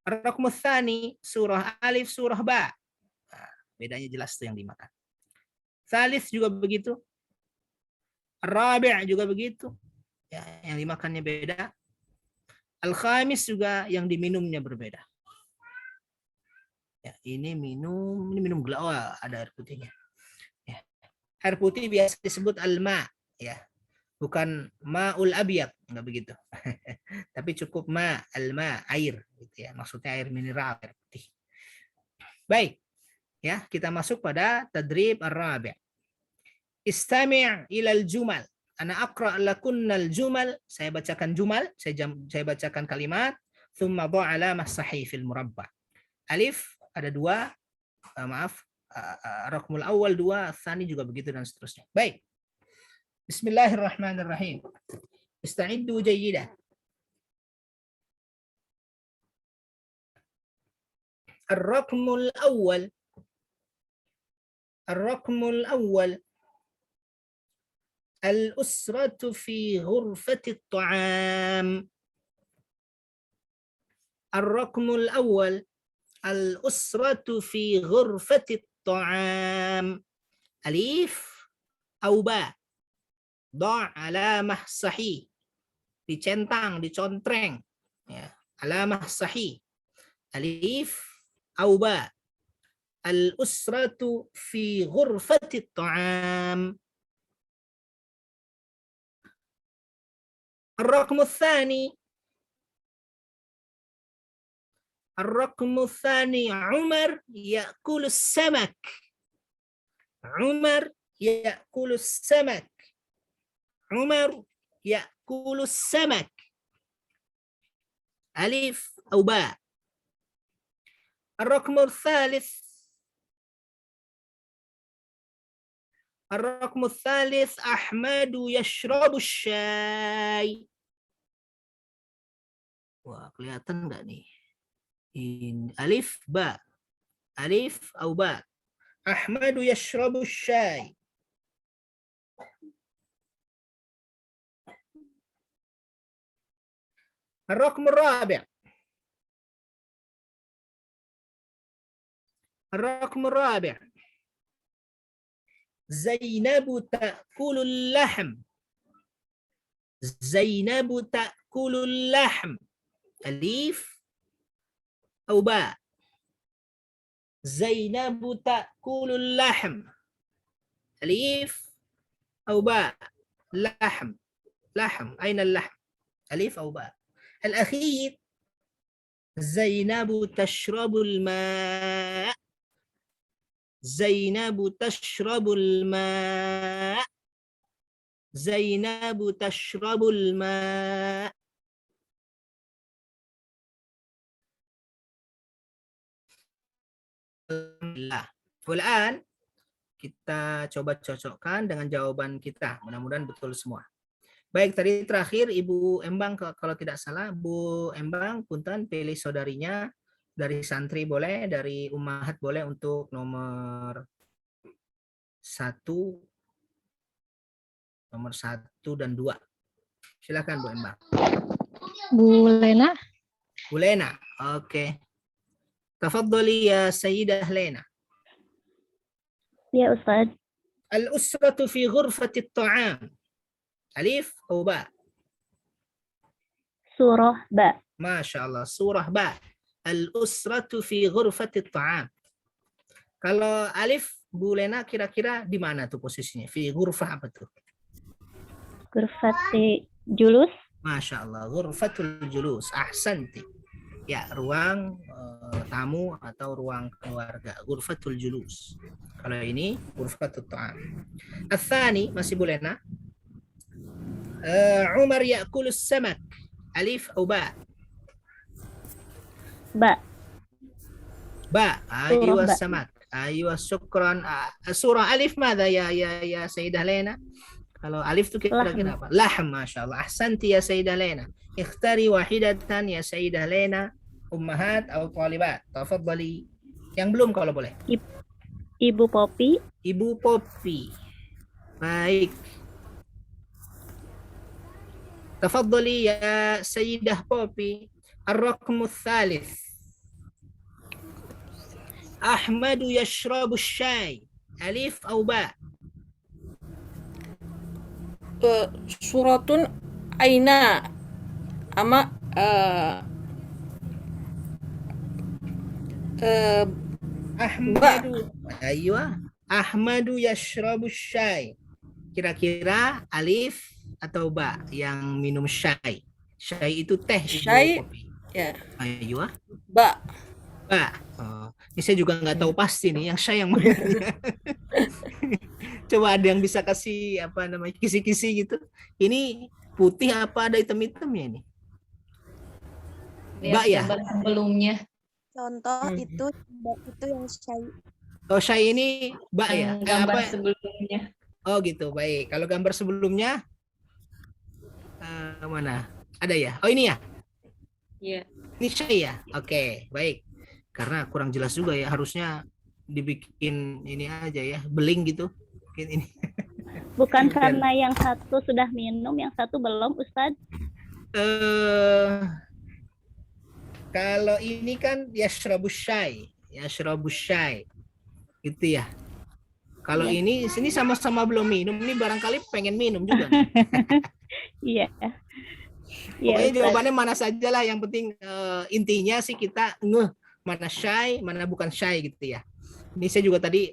Ar-raqmul tsani surah alif surah ba. Nah, bedanya jelas tuh yang dimakan. Tsalits juga begitu. Ar-rabi' juga begitu. Ya, yang dimakannya beda. Al-khamis juga yang diminumnya berbeda. Ya, ini minum gula. Oh, ada air putihnya. Ya. Air putih biasa disebut al-ma, ya. Bukan ma'ul abyad, enggak begitu. Tapi cukup al-ma, air gitu ya. Maksudnya air mineral, air putih. Baik. Ya, kita masuk pada tadrib ar-rabi'. Istami' ilal jumal. Ana aqra' lakunnal jumal. Saya bacakan jumal, saya bacakan kalimat, thumma dha' alamah sahih fil murabba'. Alif ada dua, raqmul awal dua, tsani juga begitu dan seterusnya. Baik. Bismillahirrahmanirrahim. Ista'iddu jayyidah. Ar-raqmul awal. Ar-raqmul awal. Al-usratu fi ghurfati at-ta'am. Ar-raqmul awal. Al-usratu fi ghurfati at-ta'am. Alif au ba. Dha' alamah sahih. Dicentang, dicontreng. Ya. علامة صحيح. ألف أو باء. الأسرة في غرفة الطعام. الرقم الثاني عمر يأكل السمك. عمر يأكل السمك. عمر يأكل السمك. ألف أو باء. الرقم الثالث أحمد يشرب الشاي. Wah, kelihatan nggak nih? Ini alif ba. Alif atau ba. Ahmad yashrabu syai. الرقم الرابع. زينب تأكل اللحم. زينب تأكل اللحم. ألف أو باء. زينب تأكل اللحم. ألف أو باء. لحم. أين اللحم؟ ألف أو باء. الأخير زينب تشرب الماء. زينب تشرب الماء. زينب تشرب الماء. والآن kita coba cocokkan dengan jawaban kita. Mudah-mudahan betul semua. Baik, tadi terakhir Ibu Embang kalau tidak salah, Bu Embang, punten pilih saudarinya dari santri boleh, dari ummahat boleh untuk nomor 1 dan 2. Silakan Bu Embang. Bu Lena. Bu Lena, oke. Tafadhali ya Sayyidah Lena. Ya Ustaz. Al-usratu fi ghurfati at-ta'am. Alif atau ba? Surah ba. Masya Allah, surah ba. Al-usratu fi ghurfati at-ta'am. Kalau alif, Bu Lena kira-kira di mana tuh posisinya? Fi ghurfah apa tuh? Ghurfati julus. Masya Allah, ghurfatul julus. Ahsanti. Ya, ruang tamu atau ruang keluarga. Ghurfatul julus. Kalau ini ghurfatut ta'am. Al-thani, masih Bu Lena. Umar ya'kulus samak. Alif atau ba? Ba. Ba. Aywa samak. Aywa syukran. Surah alif mada ya Sayyidah Lena? Kalau alif itu kira-kira apa? Lahm, Masya Allah. Ahsanti ya Sayyidah Lena. Ikhtari wahidatan ya Sayyidah Lena. Ummahat atau talibat. Tafadhali. Yang belum kalau boleh. Ibu Popi. Ibu Popi. Baik. Tafadhali ya Sayyidah Popi. Ar-raqmu tsalits. Ahmadu yashrabu syai. Alif atau ba? Suratun aina ama Ahmadu. Aywa. Ahmadu yashrabu syai. Kira-kira alif atau ba yang minum syai? Syai itu teh. Syai. Ya. Aywa. Ba. Ba. Oh, ini saya juga nggak tahu pasti nih yang syai yang mana. Coba ada yang bisa kasih apa namanya kisi-kisi gitu. Ini putih apa ada hitam-hitamnya ini? Ba ya? Sebelumnya. Contoh itu yang syai. Oh, syai ini ba ya? Gambar Apa? sebelumnya. Oh gitu, baik. Kalau gambar sebelumnya mana? Ada ya? Oh ini ya? Iya. Ini syai ya? Oke, baik. Karena kurang jelas juga ya, harusnya dibikin ini aja ya, beling gitu. Mungkin ini. Bukan karena yang satu sudah minum, yang satu belum, Ustadz? Kalau ini kan yashrabu syai, gitu ya. Kalau ini sini sama-sama belum minum, ini barangkali pengen minum juga. Iya. Iya, Pokoknya Ustaz. jawabannya mana saja lah, yang penting intinya sih kita ngeh mana syai, mana bukan syai gitu ya. Ini saya juga tadi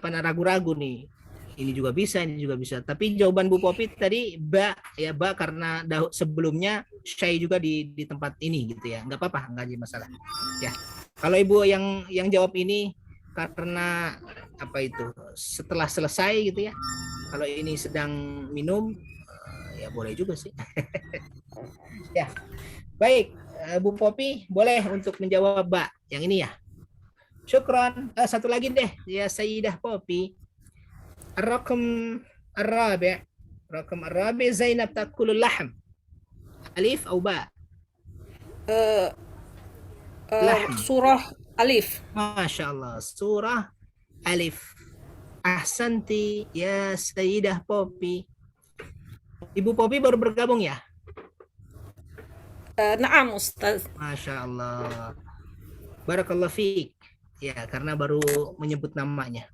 ragu-ragu nih. Ini juga bisa, ini juga bisa. Tapi jawaban Bu Popi tadi ba ya, ba karena sebelumnya syai juga di tempat ini gitu ya. Nggak apa-apa, nggak jadi masalah. Ya. Kalau Ibu yang jawab ini karena apa itu? Setelah selesai gitu ya. Kalau ini sedang minum ya boleh juga sih. Ya. Baik, Bu Popi boleh untuk menjawab ba yang ini ya. Syukran. Satu lagi deh ya Sayyidah Popi. الرقم الرابع زينب تأكل اللحم ألف أو باء لحم Surah Alif. ما شاء الله سورة ألف أحسنتي يا سيدة بوبي. Ibu Popi baru bergabung ya? Naam Ustaz. Masya Allah. Barakallah fiik. Ya, karena baru menyebut namanya.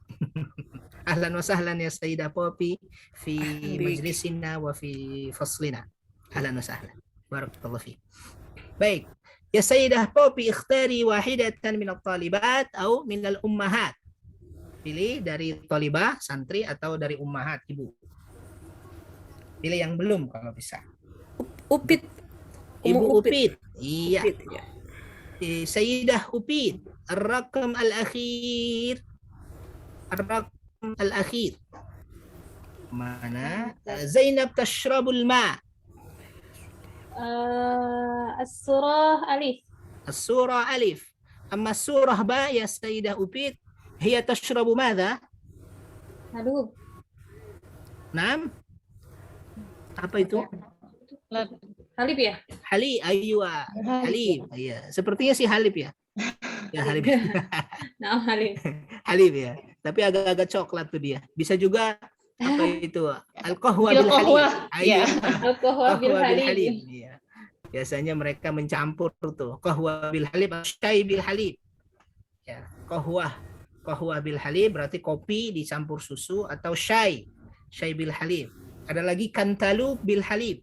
Ahlan wa sahlan ya Sayyidah Popi fi majlisina wa fi faslina. Ahlan wa sahlan. Barakallah fiik. Baik. Ya Sayyidah Popi, ikhtari wahidatan min at-talibat atau min al-ummahat. Pilih dari talibah, santri, atau dari ummahat, ibu. Pilih yang belum kalau bisa. Upit. Ibu Umu Upit. Iya. Upit, ya. Sayyidah Upit. Ar-raqam al-akhir. Ar-raqam al-akhir. Mana? Zainab tashrabul ma. As-surah alif. السورة ألف. أما السورة باء يا سيدة أبيت هي تشرب ماذا؟ Halub. نعم. Apa itu? Halib ya? Halib. Aywa. Halib. Iya. Sepertinya sih Halib ya. Ya Halib. Nah, halib. Halib ya. Tapi agak-agak coklat tuh dia. Bisa juga apa itu? Al-qahwa Bil bil halib. qahwah. Iya. Al-qahwa bil Qahwa bil halib. halib. Iya. Biasanya mereka mencampur tuh qahwa bil halib, syai bil halib. Ya, qahwa bil halib berarti kopi dicampur susu, atau syai bil halib. Ada lagi kantalub bil halib.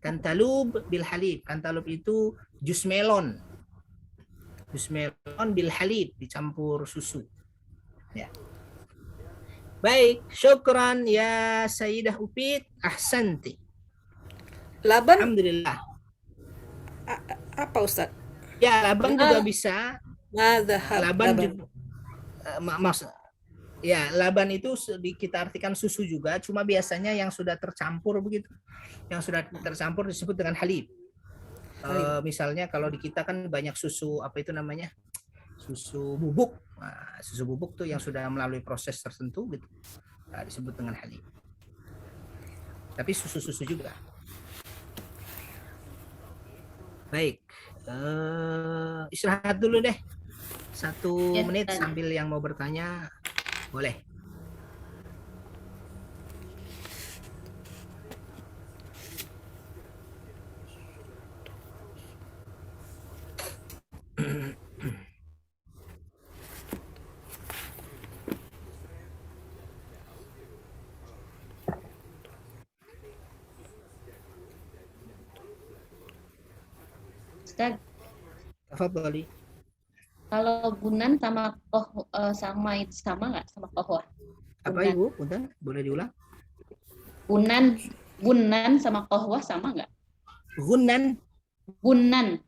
Kantalub bil halib. Kantalub itu jus melon. Jus melon bil halib dicampur susu. Ya. Baik, syukran ya Sayyidah Upit, ahsanti. Laban Alhamdulillah. apa Ustaz? Ya, laban juga bisa. Madhab. Laban juga ya, laban itu kita artikan susu juga, cuma biasanya yang sudah tercampur begitu. Yang sudah tercampur disebut dengan halib. Misalnya kalau di kita kan banyak susu, apa itu namanya? Susu bubuk. Nah, susu bubuk tuh yang sudah melalui proses tertentu gitu. Nah, disebut dengan halib. Tapi susu-susu juga. Baik. Istirahat dulu deh. 1 Ya, menit Ustaz. sambil yang mau bertanya boleh. Ustaz, Tafadhali. kalau bunan sama sama itu sama nggak sama qahwah? Apa Bunan. Ibu? Punten, boleh diulang? Bunan sama qahwah sama nggak? Gunnan. Bunan.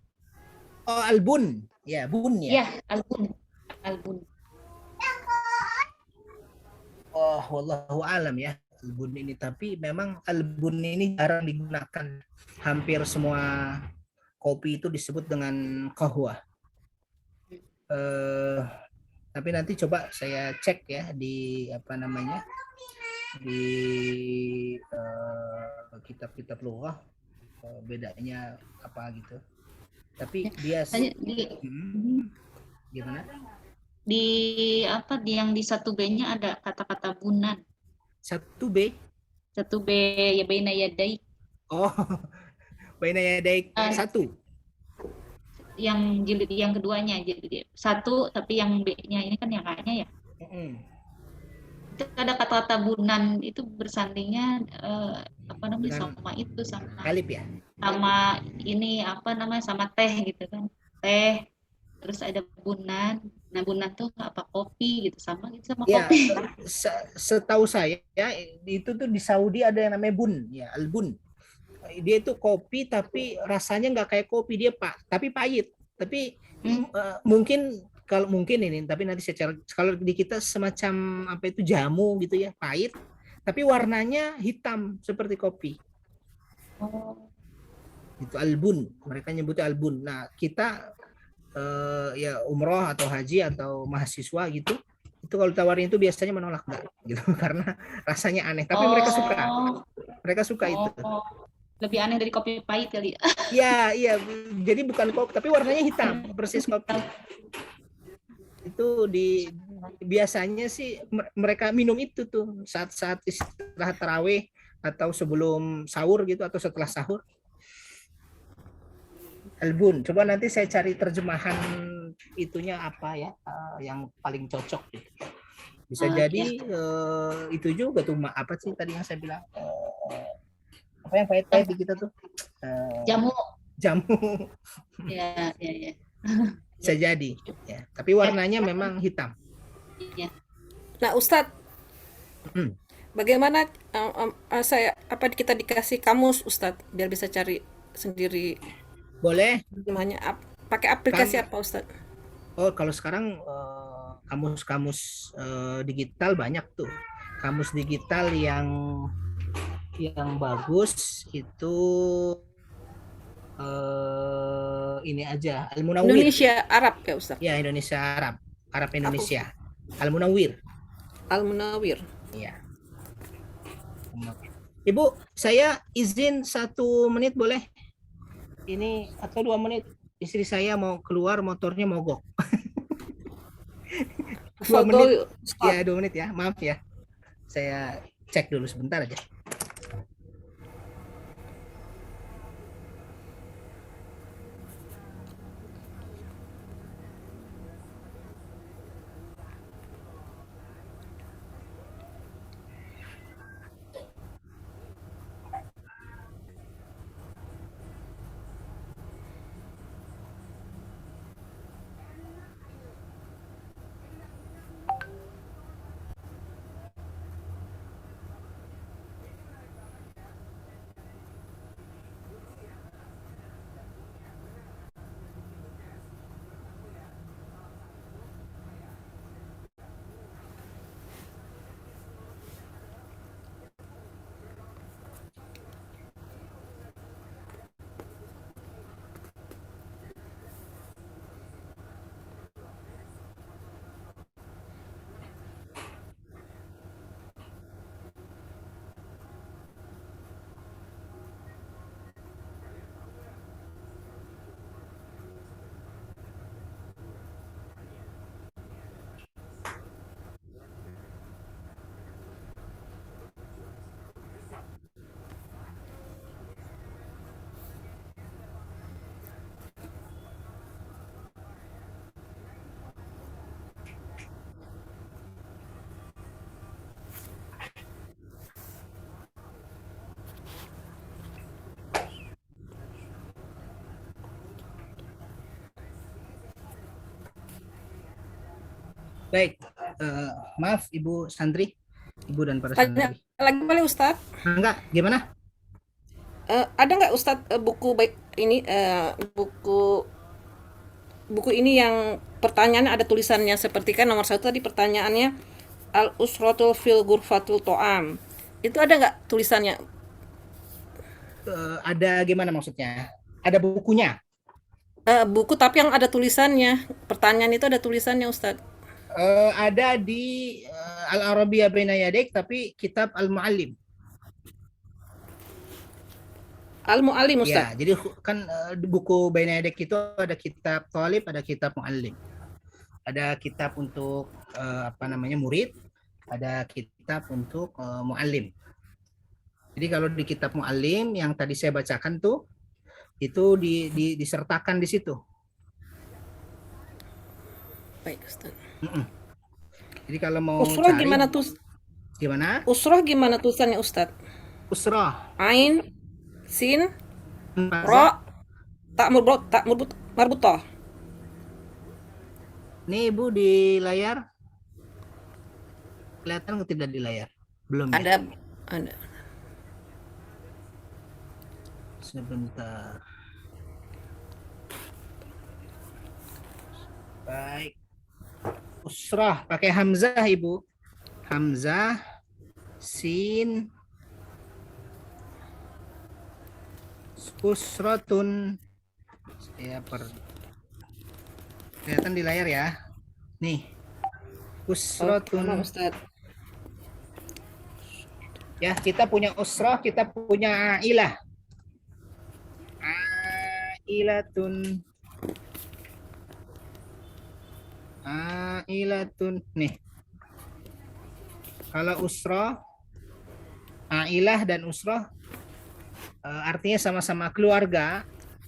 Oh, albun. Ya, bun ya. Ya, albun. Albun. Oh, wallahu alam ya. Albun ini, tapi memang albun ini jarang digunakan. Hampir semua kopi itu disebut dengan qahwah. Tapi nanti coba saya cek ya di apa namanya, di kitab-kitab lughah bedanya apa gitu. Tapi dia gimana? Di apa yang di 1B-nya ada kata-kata bunan. 1B. 1B ya baina yadai. Oh, baina yadaik 1. Yang jilid yang keduanya jilid 1, tapi yang B-nya ini kan yang A-nya ya. Itu ada kata-kata bunan itu bersandingnya apa namanya Dengan sama itu sama Halib ya. sama ini apa namanya sama teh gitu kan. Teh, terus ada bunan. Nah, bunan tuh apa kopi gitu sama Ya, kopi. setahu saya ya, itu tuh di Saudi ada yang namanya bun, ya albun. Dia itu kopi tapi rasanya nggak kayak kopi, dia tapi pahit. Tapi mungkin kalau mungkin ini, tapi nanti secara kalau di kita semacam apa itu jamu gitu ya, pahit, tapi warnanya hitam seperti kopi. Oh, Itu albun, mereka nyebutnya albun. Nah kita ya umroh atau haji atau mahasiswa gitu, itu kalau tawarin itu biasanya menolak enggak gitu karena rasanya aneh. Tapi mereka suka itu. oh, lebih aneh dari kopi pahit kali ya. Iya, iya. Jadi bukan kopi, tapi warnanya hitam, persis kopi. Itu biasanya sih mereka minum itu tuh saat-saat istirahat tarawih atau sebelum sahur gitu atau setelah sahur. Albun. Coba nanti saya cari terjemahan itunya apa ya, yang paling cocok gitu. Bisa jadi itu juga tuh apa sih tadi yang saya bilang, apa yang pahit-pahit di kita tuh, Jamu. Ya. Ya. Bisa jadi ya, tapi warnanya memang hitam. Ya. Nah, Ustadz, bagaimana kita dikasih kamus, Ustadz, biar bisa cari sendiri? Boleh. Namanya pakai aplikasi apa, Ustadz? Oh, kalau sekarang kamus-kamus digital banyak tuh. Kamus digital yang bagus itu ini aja, Al-Munawwir. Indonesia Arab ya, Ustadz? Ya, Indonesia Arab Indonesia. Al-Munawwir. Al-Munawwir. Iya. Ibu, saya izin 1 menit boleh? Ini atau 2 menit. Istri saya mau keluar, motornya mogok. 2 menit. Ya, 2 menit ya. Maaf ya. Saya cek dulu sebentar aja. Baik, maaf Ibu Santri, Ibu dan para Tanya santri. lagi boleh, Ustadz? Enggak, gimana? Ada nggak, Ustadz, buku baik ini, buku ini yang pertanyaannya ada tulisannya, seperti kan nomor 1 tadi pertanyaannya Al-Usratul fil Ghurfatul To'am. Itu ada nggak tulisannya? Ada gimana maksudnya? Ada bukunya? Buku tapi yang ada tulisannya. Pertanyaan itu ada tulisannya, Ustadz. Ada di Al-Arabiyah Baina Yadik, tapi kitab Al-Muallim. Al-Muallim, Ya, Ustadz. jadi kan buku Baina Yadik itu ada kitab Thalib, ada kitab Muallim. Ada kitab untuk murid, ada kitab untuk Muallim. Jadi kalau di kitab Muallim yang tadi saya bacakan tuh, itu disertakan di situ. Baik, Ustadz. Jadi kalau mau Usrah cari, gimana tuh? Gimana? Usrah gimana tulisannya, Ustadz? Usrah. Ain, sin, Ro, tak marbutoh. Nih Ibu di layar. Kelihatan atau tidak di layar? Belum ya? Ada. Sebentar. Baik. Usrah pakai hamzah Ibu. Hamzah, sin, usratun. Kelihatan di layar ya. Nih. Usratun. Ustaz. Ya, kita punya usrah, kita punya ailah. Ailatun. Ailatun. Nih. Kalau usrah, ailah dan usrah artinya sama-sama keluarga,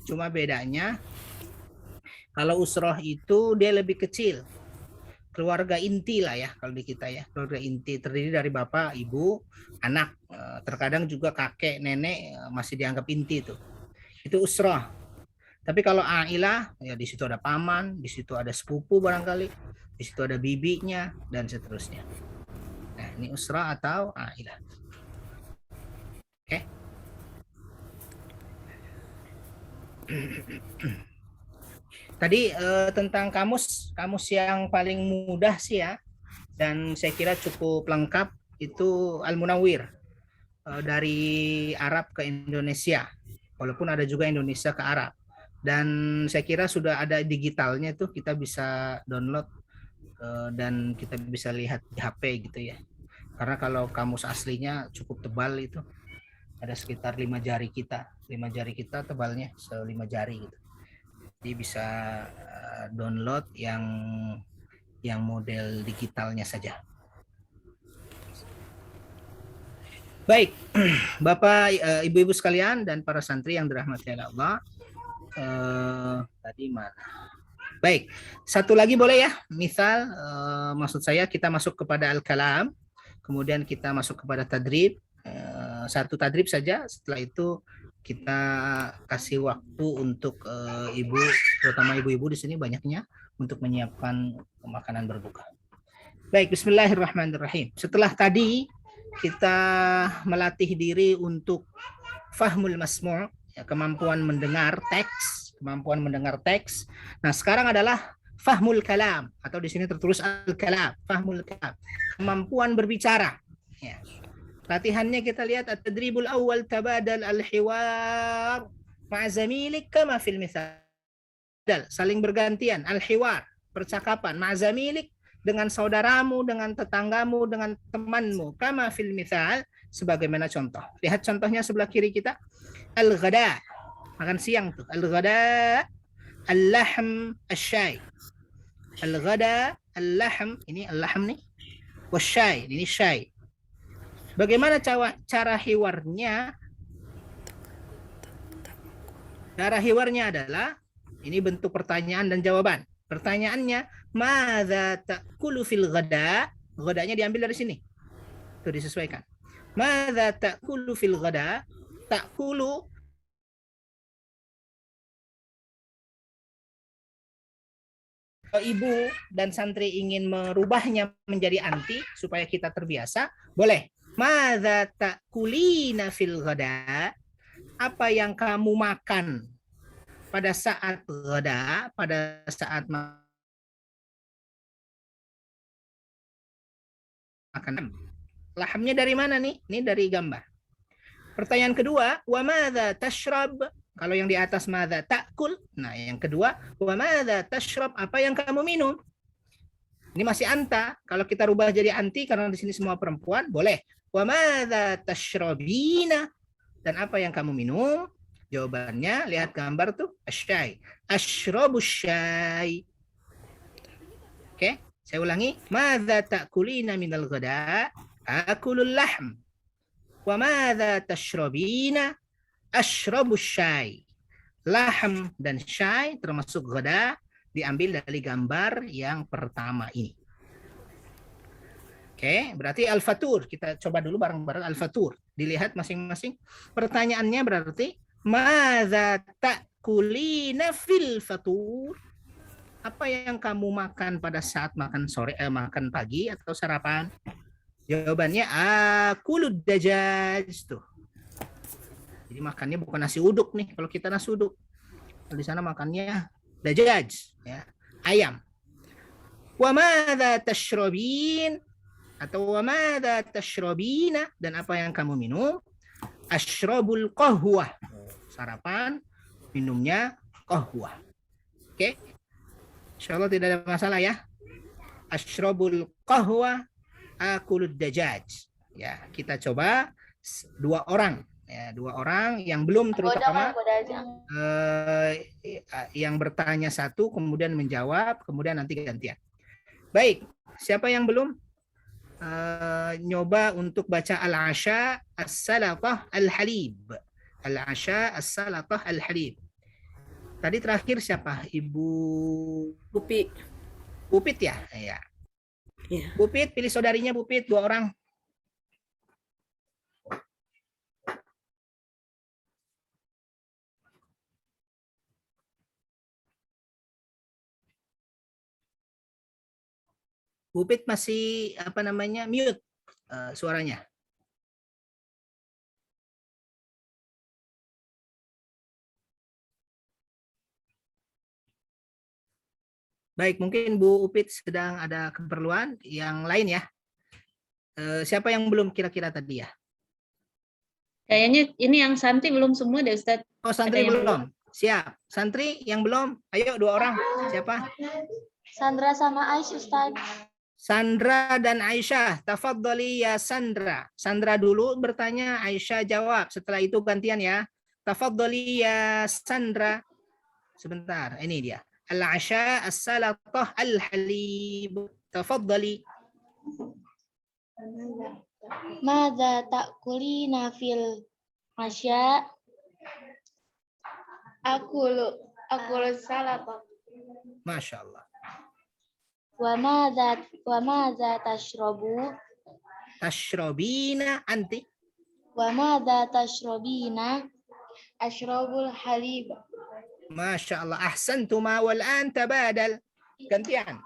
cuma bedanya kalau usrah itu dia lebih kecil. Keluarga inti lah ya kalau di kita ya. Keluarga inti terdiri dari bapak, ibu, anak. Terkadang juga kakek, nenek masih dianggap inti itu. Itu usrah. Tapi kalau ailah ya di situ ada paman, di situ ada sepupu barangkali, di situ ada bibinya dan seterusnya. Nah, ini usrah atau ailah. Oke. Tadi tentang kamus yang paling mudah sih ya, dan saya kira cukup lengkap itu Al-Munawwir dari Arab ke Indonesia, walaupun ada juga Indonesia ke Arab. Dan saya kira sudah ada digitalnya tuh, kita bisa download dan kita bisa lihat di HP gitu ya. Karena kalau kamus aslinya cukup tebal itu, ada sekitar 5 jari kita tebalnya 5 jari gitu. Jadi bisa download yang model digitalnya saja. Baik, Bapak, Ibu-ibu sekalian dan para santri yang dirahmati Allah. Tadi mana? Baik, satu lagi boleh ya? Misal, maksud saya kita masuk kepada al-kalam, kemudian kita masuk kepada tadrib. Satu tadrib saja, setelah itu kita kasih waktu untuk ibu, terutama ibu-ibu di sini banyaknya, untuk menyiapkan makanan berbuka. Baik, bismillahirrahmanirrahim. Setelah tadi kita melatih diri untuk fahmul masmu', ya, kemampuan mendengar teks. Nah, sekarang adalah fahmul kalam, atau di sini tertulis al-kalam, fahmul kalam, kemampuan berbicara. Ya. Latihannya kita lihat at-tadribul awal tabadal al-hiwar ma'a zamilik kama fil mithal. Saling bergantian, al-hiwar, percakapan, ma'a zamilik, dengan saudaramu, dengan tetanggamu, dengan temanmu, kama fil mithal, sebagaimana contoh. Lihat contohnya sebelah kiri kita. Al-ghada, makan siang tuh. Al-ghada, al-lahm, al-syai. Al-ghada, al-lahm, ini al-lahm nih. Wasyai, ini syai. Bagaimana cara hiwarnya? Cara hiwarnya adalah, ini bentuk pertanyaan dan jawaban. Pertanyaannya, madza ta'kulu fil ghada? Ghadanya diambil dari sini. Itu disesuaikan. Madza ta'kulu fil ghada? Ta'kulu, kalau ibu dan santri ingin merubahnya menjadi anti supaya kita terbiasa, boleh. Madza ta'kulina fil ghada? Apa yang kamu makan pada saat ghada, pada saat makan. Lahamnya dari mana nih? Ini dari gambar. Pertanyaan kedua, wa madza tashrab? Kalau yang di atas madza ta'kul. Nah, yang kedua, wa madza tashrab? Apa yang kamu minum? Ini masih anta. Kalau kita rubah jadi anti karena di sini semua perempuan, boleh. Wa madza tashrabina? Dan apa yang kamu minum? Jawabannya lihat gambar tuh, asyai. Ashrabus syai. Oke, saya ulangi. Madza ta'kulina minal ghada? Akulul lahm. Wa madza tashrabina? Ashrabus syai. Lahm dan syai termasuk ghada diambil dari gambar yang pertama ini. Oke, berarti al-fatur. Kita coba dulu bareng-bareng al-fatur. Dilihat masing-masing. Pertanyaannya berarti, Madza ta'kulina fil fatur? Apa yang kamu makan pada saat makan sore, makan pagi atau sarapan? Jawabannya akulud dajaj tuh. Jadi makannya bukan nasi uduk nih. Kalau kita nasi uduk, di sana makannya dajaj, ya, ayam. Wa madza tashrabin? Atau wa madza tashrabina? Dan apa yang kamu minum? Ashrabul qahwah. Sarapan, minumnya qahwah. Oke? Insyaallah tidak ada masalah ya. Ashrabul qahwah, akulud dajaj. Ya, kita coba 2 orang. Ya, 2 orang yang belum terutama yang bertanya satu, kemudian menjawab, kemudian nanti gantian. Baik, siapa yang belum? Nyoba untuk baca al-asha as-salatah al-halib. Al-asha as-salatah al-halib. Tadi terakhir siapa? Ibu Upi. Pupit ya? Iya. Iya. Pupit, pilih saudarinya Pupit, 2 orang. Pupit masih apa namanya? Mute suaranya. Baik, mungkin Bu Upit sedang ada keperluan yang lain ya. Siapa yang belum kira-kira tadi ya? Kayaknya ini yang santri belum semua deh Ustadz. Oh, santri yang belum. Siap. Santri yang belum. Ayo 2 orang. Siapa? Sandra sama Ais Ustaz. Sandra dan Aisyah. Tafadhali ya Sandra. Sandra dulu bertanya, Aisyah jawab. Setelah itu gantian ya. Tafadhali ya Sandra. Sebentar, ini dia. Al-asha as-salatah al-halib. Tafadhali. Madza ta'kulina fil asya? Akulu salata. Masya Allah. Wa madza tashrabu? Tashrobina anti. Wa madza tashrabina? Ashrabul halib. Masya Allah. Ahsantuma wal an tabadal. Gantian.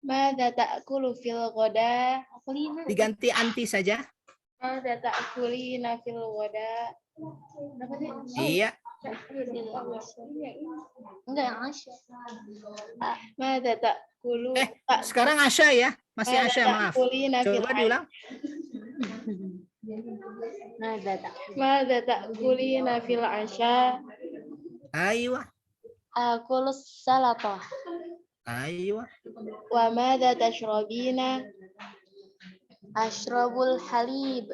Madza ta'kulu fil ghada? Diganti anti saja. Madza ta'kulina fil ghada? Iya. Enggak yang Asya. Madza ta'kulu? Sekarang Asya ya. Masih Asya, maaf. Coba diulang. Madza ta'kulina fil asya? Aywa. Akulus salatah. Aywa. Wa madza tashrabina? Ashrabul halib.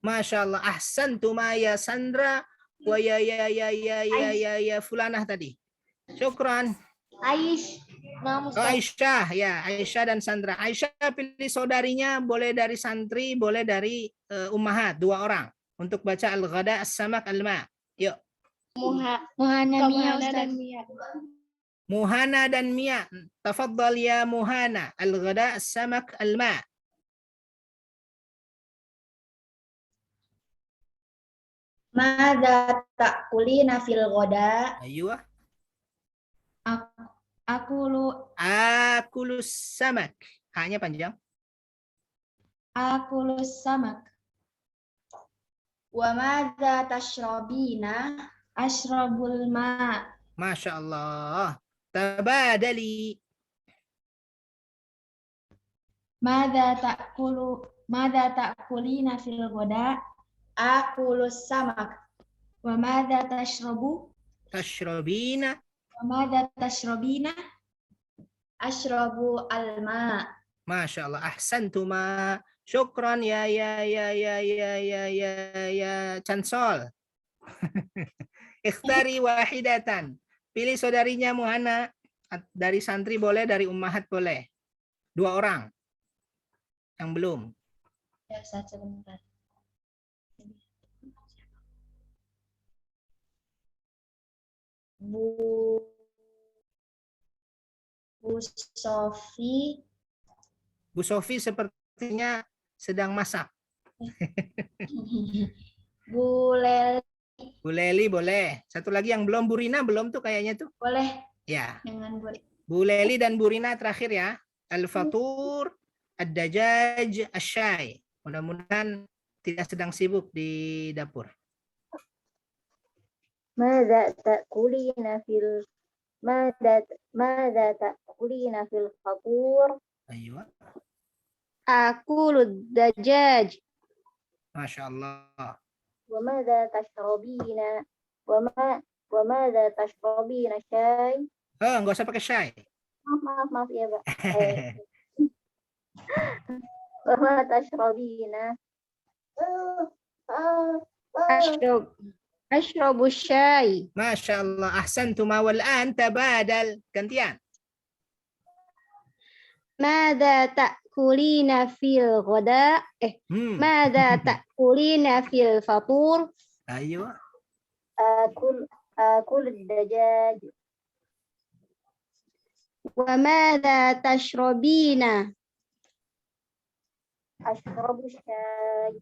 Masya Allah. Ahsantuma ya Sandra. Wa ya fulanah tadi. Syukran. Aish. Oh, Aisyah ya, Aisyah dan Sandra. Aisyah pilih saudarinya, boleh dari santri, boleh dari ummahat, 2 orang untuk baca al-ghada as-samak al-ma. Yuk. Muhana Mia dan Mia. Muhana dan Mia. Tafadhal ya Muhana. Al-ghada as-samak al-ma. Madza ta'kulina fil ghada? Aywa. Akulus samak. Hanya panjang. Akulus samak. Wa madza tashrabina? Ashrabul ma. Masya Allah. Tabadali. Madza ta'kulina fil ghada? Akulus samak. Wa madza tashrabu? Tashrabina. Wa madza tashrabina? Ashrabu al-ma. Masya Allah. Ahsantuma. Syukran ya Chansol. Ikhtari wahidatan. Pilih saudarinya Muhana. Dari santri boleh, dari ummahat boleh. 2 orang. Yang belum. Ya, sebentar. Bu Sofi. Bu Sofi sepertinya sedang masak. Bu Leli, Bu Leli boleh. Satu lagi yang belum, Bu Rina belum tuh kayaknya tuh. boleh Ya. dengan Bu. Bu Leli dan Bu Rina terakhir ya. Al-fatur, ad-dajaj, asyai. Mudah-mudahan tidak sedang sibuk di dapur. ماذا تأكلين ماذا تأكلين في الفطور؟ Ayo. آكل الدجاج. Masya Allah. وماذا تشربين وماذا تشربين شاي؟ Oh, nggak usah pakai syai. maaf ya Pak. وما تشربين؟ أشرب الشاي. Masya Allah. Ahsantuma wal an tabadal. Gantian. ماذا تأكلين في الغداء؟ ماذا تأكلين في الفطور؟ Ayo. آكل الدجاج. وماذا تشربين؟ أشرب الشاي.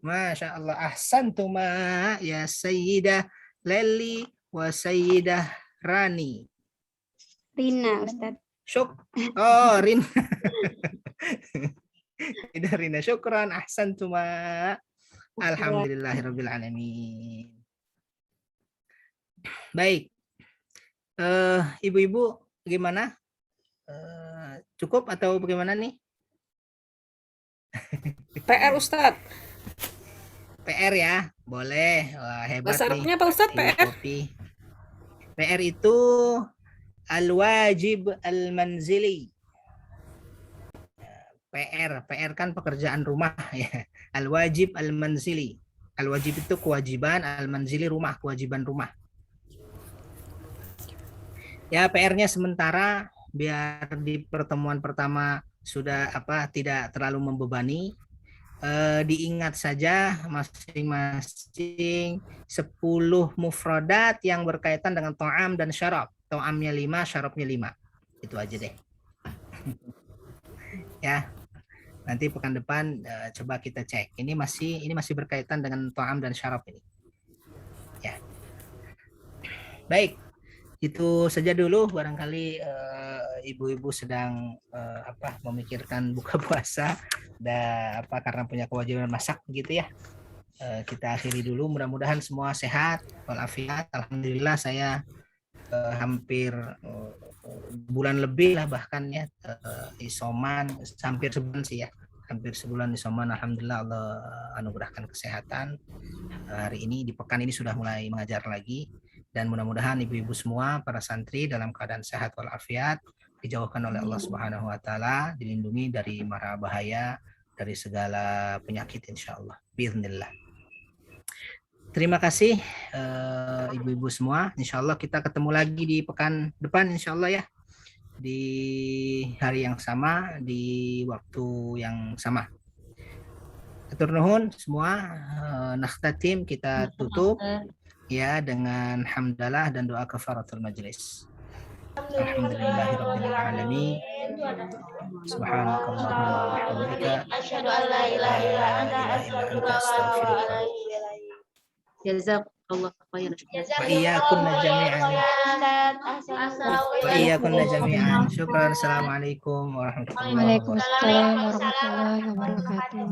Masya Allah. Ahsantuma ya Sayyidah Leli wa Sayyidah Rani. Rina, Ustaz. Oh, Rina. Tidak Rina. Syukran. Ahsantuma. Alhamdulillahirabbil alamin. Baik. Ibu-ibu gimana? Cukup atau bagaimana nih? PR Ustadz. PR ya, boleh. Wah, hebat Bahasa nih. Arabnya apa Ustadz Ibu PR? Kopi. PR itu al-wajib al-manzili. PR kan pekerjaan rumah ya. Al-wajib al-manzili. Al-wajib itu kewajiban, al-manzili rumah, kewajiban rumah. Ya, PR-nya sementara biar di pertemuan pertama sudah tidak terlalu membebani. Diingat saja masing-masing 10 mufradat yang berkaitan dengan to'am dan syarab. To'amnya 5, syarabnya 5. Itu aja deh. Ya. Nanti pekan depan coba kita cek. Ini masih berkaitan dengan to'am dan syarab ini. Ya. Baik. Itu saja dulu, barangkali ibu-ibu sedang memikirkan buka puasa dan karena punya kewajiban masak gitu ya. Kita akhiri dulu, mudah-mudahan semua sehat walafiat. Alhamdulillah saya hampir bulan lebih lah bahkan ya isoman, hampir sebulan sih ya. Hampir sebulan isoman, alhamdulillah Allah anugerahkan kesehatan. Hari ini di pekan ini sudah mulai mengajar lagi. Dan mudah-mudahan ibu-ibu semua, para santri dalam keadaan sehat walafiat, dijauhkan oleh Allah Subhanahu wa taala, dilindungi dari mara bahaya, dari segala penyakit insyaallah. Bismillah. Terima kasih ibu-ibu semua. Insyaallah kita ketemu lagi di pekan depan insyaallah ya. Di hari yang sama, di waktu yang sama. Atur nuhun semua, nakhtatim kita tutup ya dengan hamdalah dan doa kafaratul majlis. Alhamdulillahirabbil alamin. Subhanakallahumma wa bihamdika Asyhadu an la ilaha illa anta astaghfiruka. Jazakallah khairan. Wa iyyakunna jami'an. Syukran. Assalamualaikum warahmatullahi wabarakatuh. Waalaikumsalam warahmatullahi wabarakatuh.